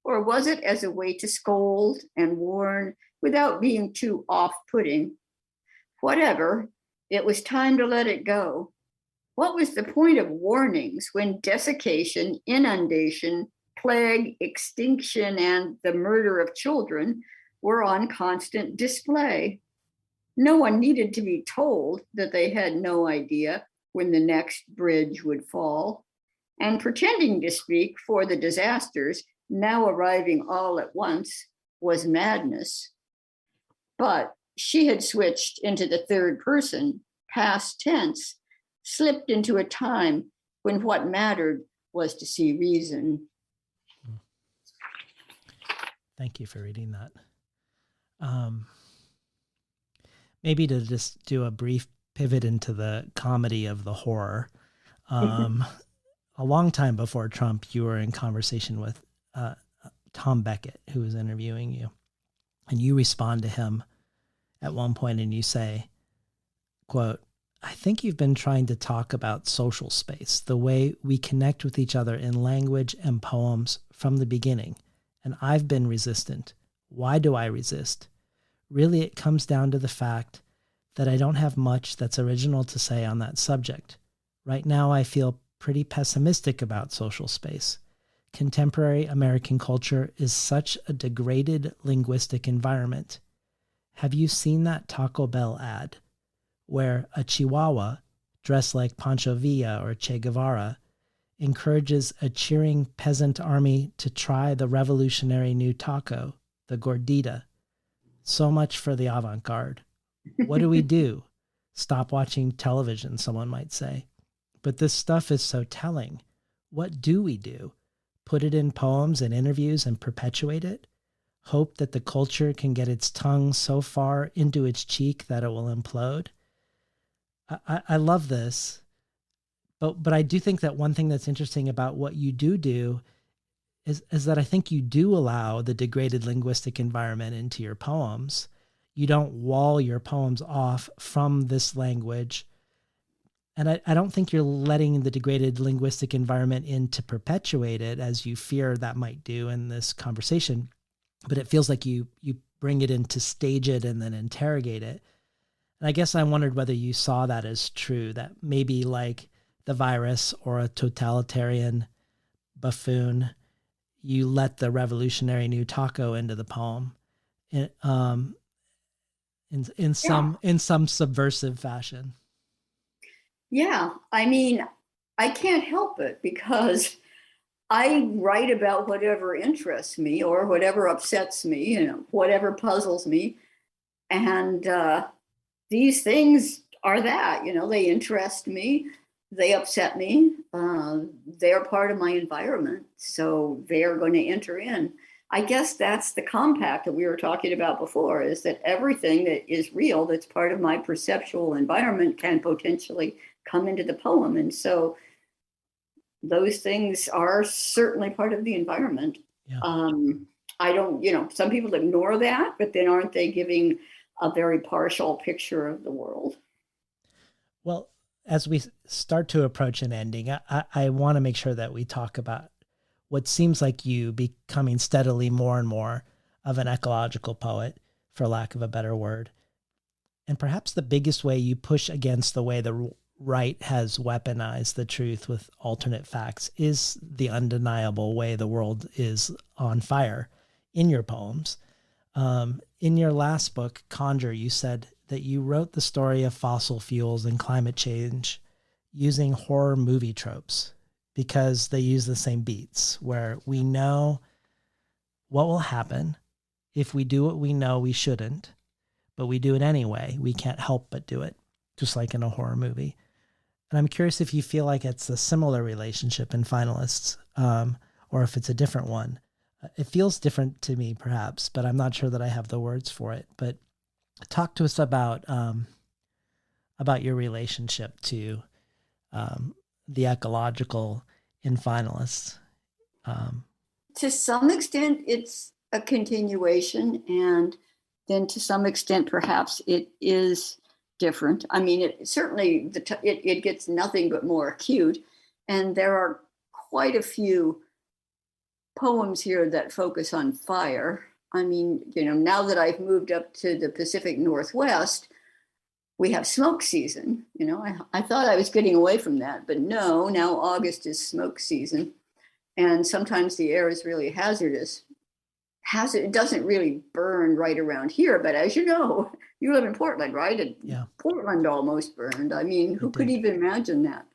Or was it as a way to scold and warn without being too off-putting? Whatever, it was time to let it go. What was the point of warnings when desiccation, inundation, plague, extinction, and the murder of children were on constant display? No one needed to be told that they had no idea when the next bridge would fall. And pretending to speak for the disasters now arriving all at once was madness. But she had switched into the third person, past tense, slipped into a time when what mattered was to see reason. Thank you for reading that. Maybe to just do a brief pivot into the comedy of the horror. A long time before Trump, you were in conversation with Tom Beckett, who was interviewing you. And you respond to him at one point and you say, quote, I think you've been trying to talk about social space, the way we connect with each other in language and poems from the beginning. And I've been resistant. Why do I resist? Really, it comes down to the fact that I don't have much that's original to say on that subject. Right now, I feel pretty pessimistic about social space. Contemporary American culture is such a degraded linguistic environment. Have you seen that Taco Bell ad where a Chihuahua, dressed like Pancho Villa or Che Guevara, encourages a cheering peasant army to try the revolutionary new taco, the gordita? So much for the avant-garde. What do we do? Stop watching television, someone might say. But this stuff is so telling. What do we do? Put it in poems and interviews and perpetuate it? Hope that the culture can get its tongue so far into its cheek that it will implode? I love this, but I do think that one thing that's interesting about what you do is that I think you do allow the degraded linguistic environment into your poems. You don't wall your poems off from this language. And I don't think you're letting the degraded linguistic environment in to perpetuate it, as you fear that might do in this conversation. But it feels like you bring it in to stage it and then interrogate it. And I guess I wondered whether you saw that as true, that maybe like the virus or a totalitarian buffoon, you let the revolutionary new taco into the poem in, in some subversive fashion. Yeah, I mean, I can't help it because I write about whatever interests me or whatever upsets me, whatever puzzles me. And these things are that, they interest me, they upset me, they're part of my environment. So they're going to enter in. I guess that's the compact that we were talking about before, is that everything that is real, that's part of my perceptual environment, can potentially come into the poem. And so those things are certainly part of the environment. Yeah. I don't, some people ignore that, but then aren't they giving a very partial picture of the world? Well, as we start to approach an ending, I want to make sure that we talk about what seems like you becoming steadily more and more of an ecological poet, for lack of a better word. And perhaps the biggest way you push against the way the right has weaponized the truth with alternate facts is the undeniable way the world is on fire in your poems. In your last book, Conjure, you said that you wrote the story of fossil fuels and climate change using horror movie tropes because they use the same beats, where we know what will happen if we do what we know we shouldn't, but we do it anyway. We can't help but do it, just like in a horror movie. And I'm curious if you feel like it's a similar relationship in Finalists, or if it's a different one. It feels different to me, perhaps, but I'm not sure that I have the words for it. But talk to us about your relationship to the ecological in Finalists. To some extent, it's a continuation, and then to some extent, perhaps it is different. I mean, it certainly it gets nothing but more acute, and there are quite a few poems here that focus on fire. I mean, now that I've moved up to the Pacific Northwest, we have smoke season. I thought I was getting away from that, but no, now August is smoke season. And sometimes the air is really hazardous. It doesn't really burn right around here, but as you know, you live in Portland, right? And yeah. Portland almost burned. I mean, who could even imagine that?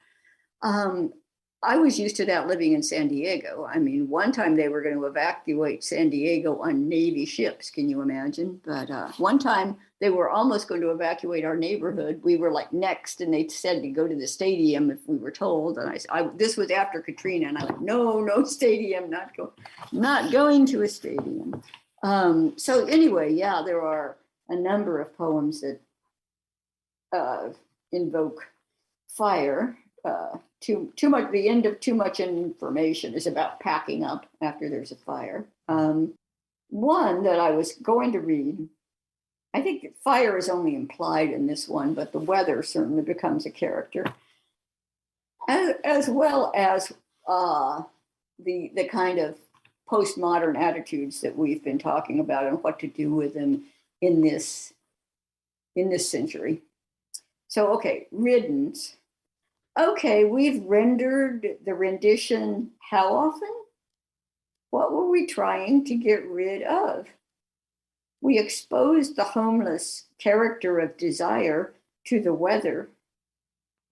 I was used to that living in San Diego. I mean, one time they were going to evacuate San Diego on Navy ships. Can you imagine? But one time they were almost going to evacuate our neighborhood. We were like next, and they said to go to the stadium if we were told. And this was after Katrina, and I was like, no stadium, not going to a stadium. So anyway, yeah, there are a number of poems that invoke fire. Too much. The end of too much information is about packing up after there's a fire. One that I was going to read, I think fire is only implied in this one, but the weather certainly becomes a character, as well as the kind of postmodern attitudes that we've been talking about and what to do with them in this century. So, okay, riddance. Okay, we've rendered the rendition how often? What were we trying to get rid of? We exposed the homeless character of desire to the weather.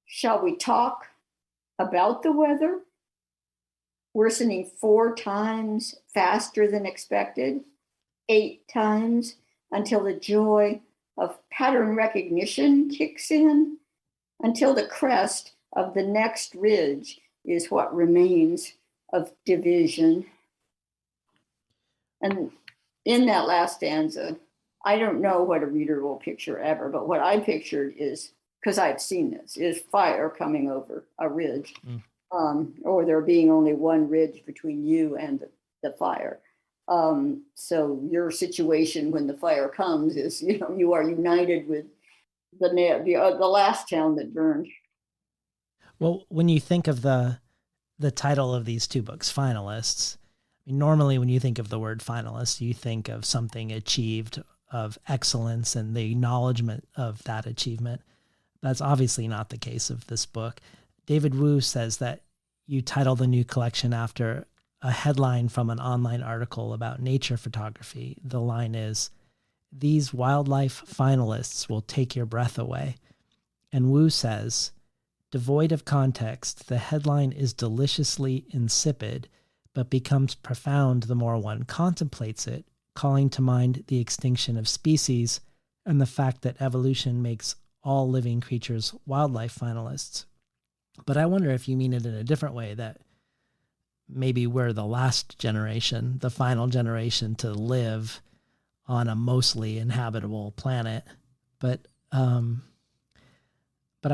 Shall we talk about the weather? Worsening 4 times faster than expected, 8 times, until the joy of pattern recognition kicks in, until the crest of the next ridge is what remains of division. And in that last stanza, I don't know what a reader will picture ever, but what I pictured is, because I've seen this, is fire coming over a ridge, or there being only one ridge between you and the fire. So your situation when the fire comes is, you are united with the last town that burned. Well, when you think of the title of these 2 books, Finalists, I mean, normally when you think of the word finalist, you think of something achieved of excellence and the acknowledgement of that achievement. That's obviously not the case of this book. David Wu says that you title the new collection after a headline from an online article about nature photography. The line is, "These wildlife finalists will take your breath away." And Wu says, devoid of context, the headline is deliciously insipid, but becomes profound the more one contemplates it, calling to mind the extinction of species and the fact that evolution makes all living creatures wildlife finalists. But I wonder if you mean it in a different way, that maybe we're the last generation, the final generation to live on a mostly inhabitable planet. But I'm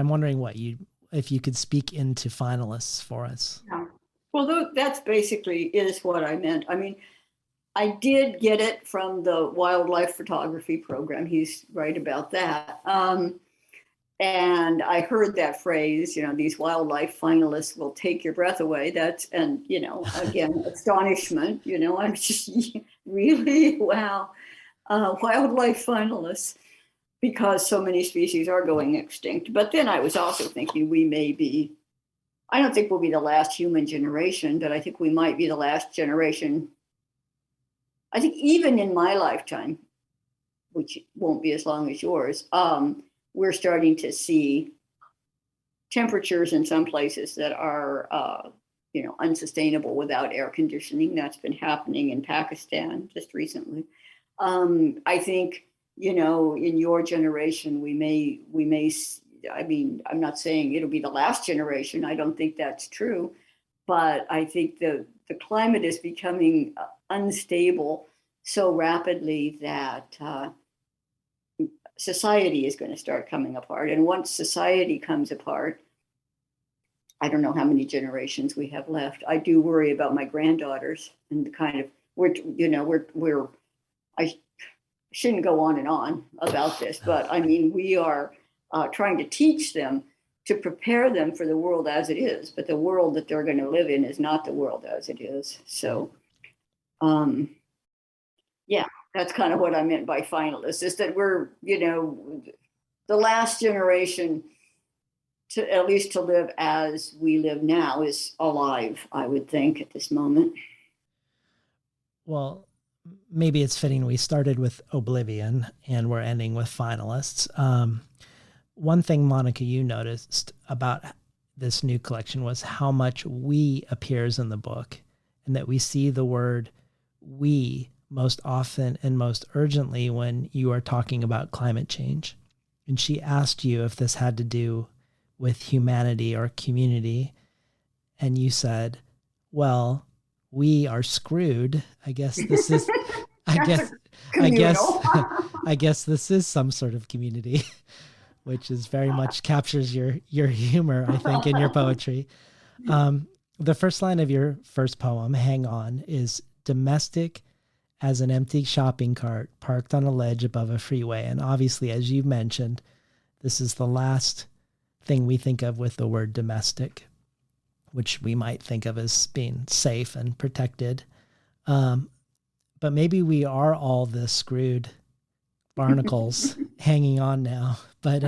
wondering if you could speak into finalists for us. Yeah. Well, that's basically is what I meant. I mean, I did get it from the wildlife photography program. He's right about that. And I heard that phrase, these wildlife finalists will take your breath away. And again, astonishment, I'm just really, wow, wildlife finalists, because so many species are going extinct. But then I was also thinking I don't think we'll be the last human generation, but I think we might be the last generation. I think even in my lifetime, which won't be as long as yours, we're starting to see temperatures in some places that are, unsustainable without air conditioning. That's been happening in Pakistan just recently. I think, in your generation, we may, I mean, I'm not saying it'll be the last generation. I don't think that's true, but I think the climate is becoming unstable so rapidly that society is going to start coming apart. And once society comes apart, I don't know how many generations we have left. I do worry about my granddaughters and the kind of, I shouldn't go on and on about this, but I mean, we are trying to teach them, to prepare them for the world as it is, but the world that they're going to live in is not the world as it is. So, yeah, that's kind of what I meant by finalists, is that we're, the last generation to at least to live as we live now is alive, I would think, at this moment. Well, maybe it's fitting we started with Oblivion and we're ending with finalists. One thing, Monica, you noticed about this new collection was how much we appears in the book, and that we see the word we most often and most urgently when you are talking about climate change. And she asked you if this had to do with humanity or community. And you said, well, we are screwed. I guess this is, I guess this is some sort of community, which is very much captures your humor, I think, in your poetry. The first line of your first poem, Hang On, is domestic as an empty shopping cart parked on a ledge above a freeway. And obviously, as you mentioned, this is the last thing we think of with the word domestic, which we might think of as being safe and protected. But maybe we are all the screwed barnacles hanging on now. But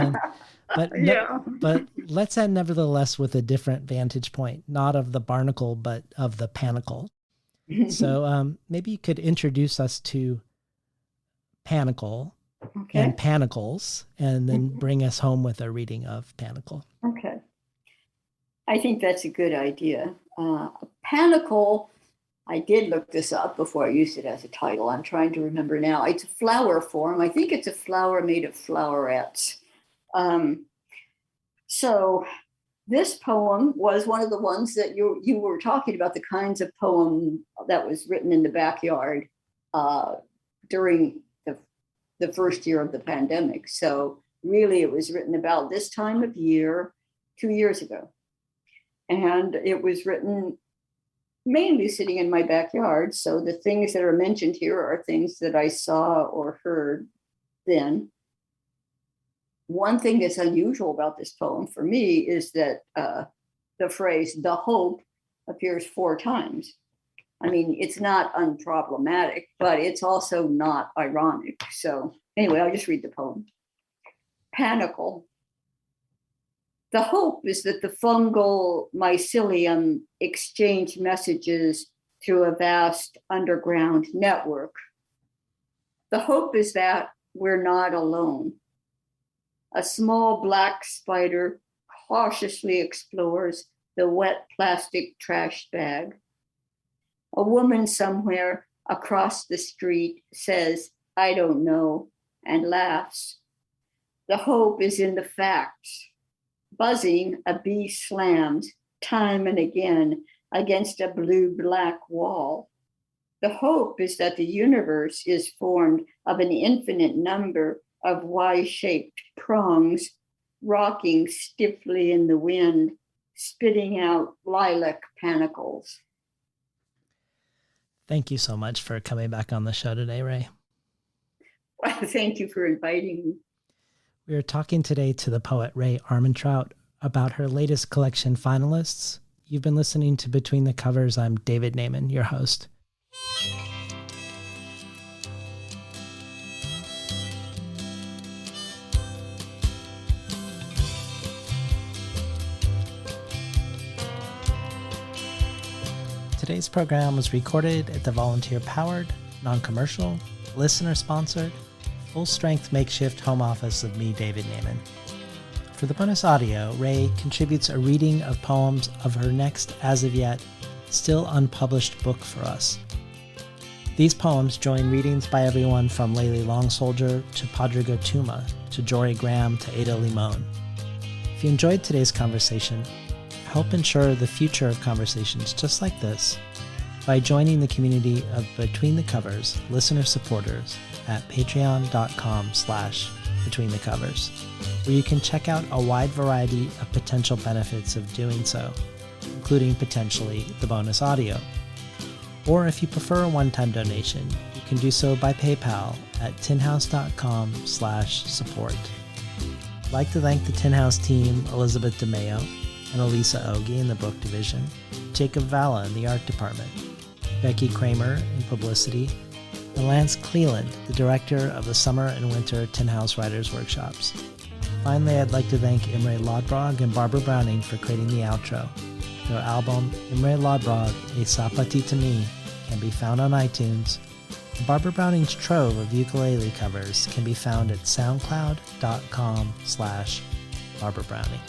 let's end nevertheless with a different vantage point, not of the barnacle, but of the panicle. So maybe you could introduce us to panicle and panicles, and then bring us home with a reading of panicle. Okay. I think that's a good idea. Panicle, I did look this up before I used it as a title. I'm trying to remember now. It's a flower form. I think it's a flower made of flowerets. So this poem was one of the ones that you were talking about, the kinds of poem that was written in the backyard during the first year of the pandemic. So really it was written about this time of year 2 years ago. And it was written mainly sitting in my backyard. So the things that are mentioned here are things that I saw or heard then. One thing that's unusual about this poem for me is that the phrase "the hope" appears 4 times. I mean, it's not unproblematic, but it's also not ironic. So anyway, I'll just read the poem. Panicle. The hope is that the fungal mycelium exchange messages through a vast underground network. The hope is that we're not alone. A small black spider cautiously explores the wet plastic trash bag. A woman somewhere across the street says, "I don't know," and laughs. The hope is in the facts. Buzzing, a bee slams time and again against a blue-black wall. The hope is that the universe is formed of an infinite number of Y-shaped prongs rocking stiffly in the wind, spitting out lilac panicles. Thank you so much for coming back on the show today, Rae. Well, thank you for inviting me. We are talking today to the poet Rae Armantrout about her latest collection, Finalists. You've been listening to Between the Covers. I'm David Naiman, your host. Today's program was recorded at the volunteer-powered, non-commercial, listener-sponsored, full-strength makeshift home office of me, David Naiman. For the bonus audio, Rae contributes a reading of poems of her next, as of yet, still unpublished book for us. These poems join readings by everyone from Layli Long Soldier to Padraig Tuma to Jory Graham to Ada Limon. If you enjoyed today's conversation, help ensure the future of conversations just like this by joining the community of Between the Covers listener supporters at patreon.com/betweenthecovers, where you can check out a wide variety of potential benefits of doing so, including potentially the bonus audio. Or if you prefer a one-time donation, you can do so by PayPal at tinhouse.com/support. I'd like to thank the Tin House team, Elizabeth DeMeo and Elisa Ogie in the book division, Jacob Valla in the art department, Becky Kramer in publicity, and Lance Cleland, the director of the Summer and Winter Tin House Writers Workshops. Finally, I'd like to thank Imre Lodbrog and Barbara Browning for creating the outro. Their album, Imre Lodbrog, A Sapati to Me, can be found on iTunes. And Barbara Browning's trove of ukulele covers can be found at soundcloud.com/Barbara Browning.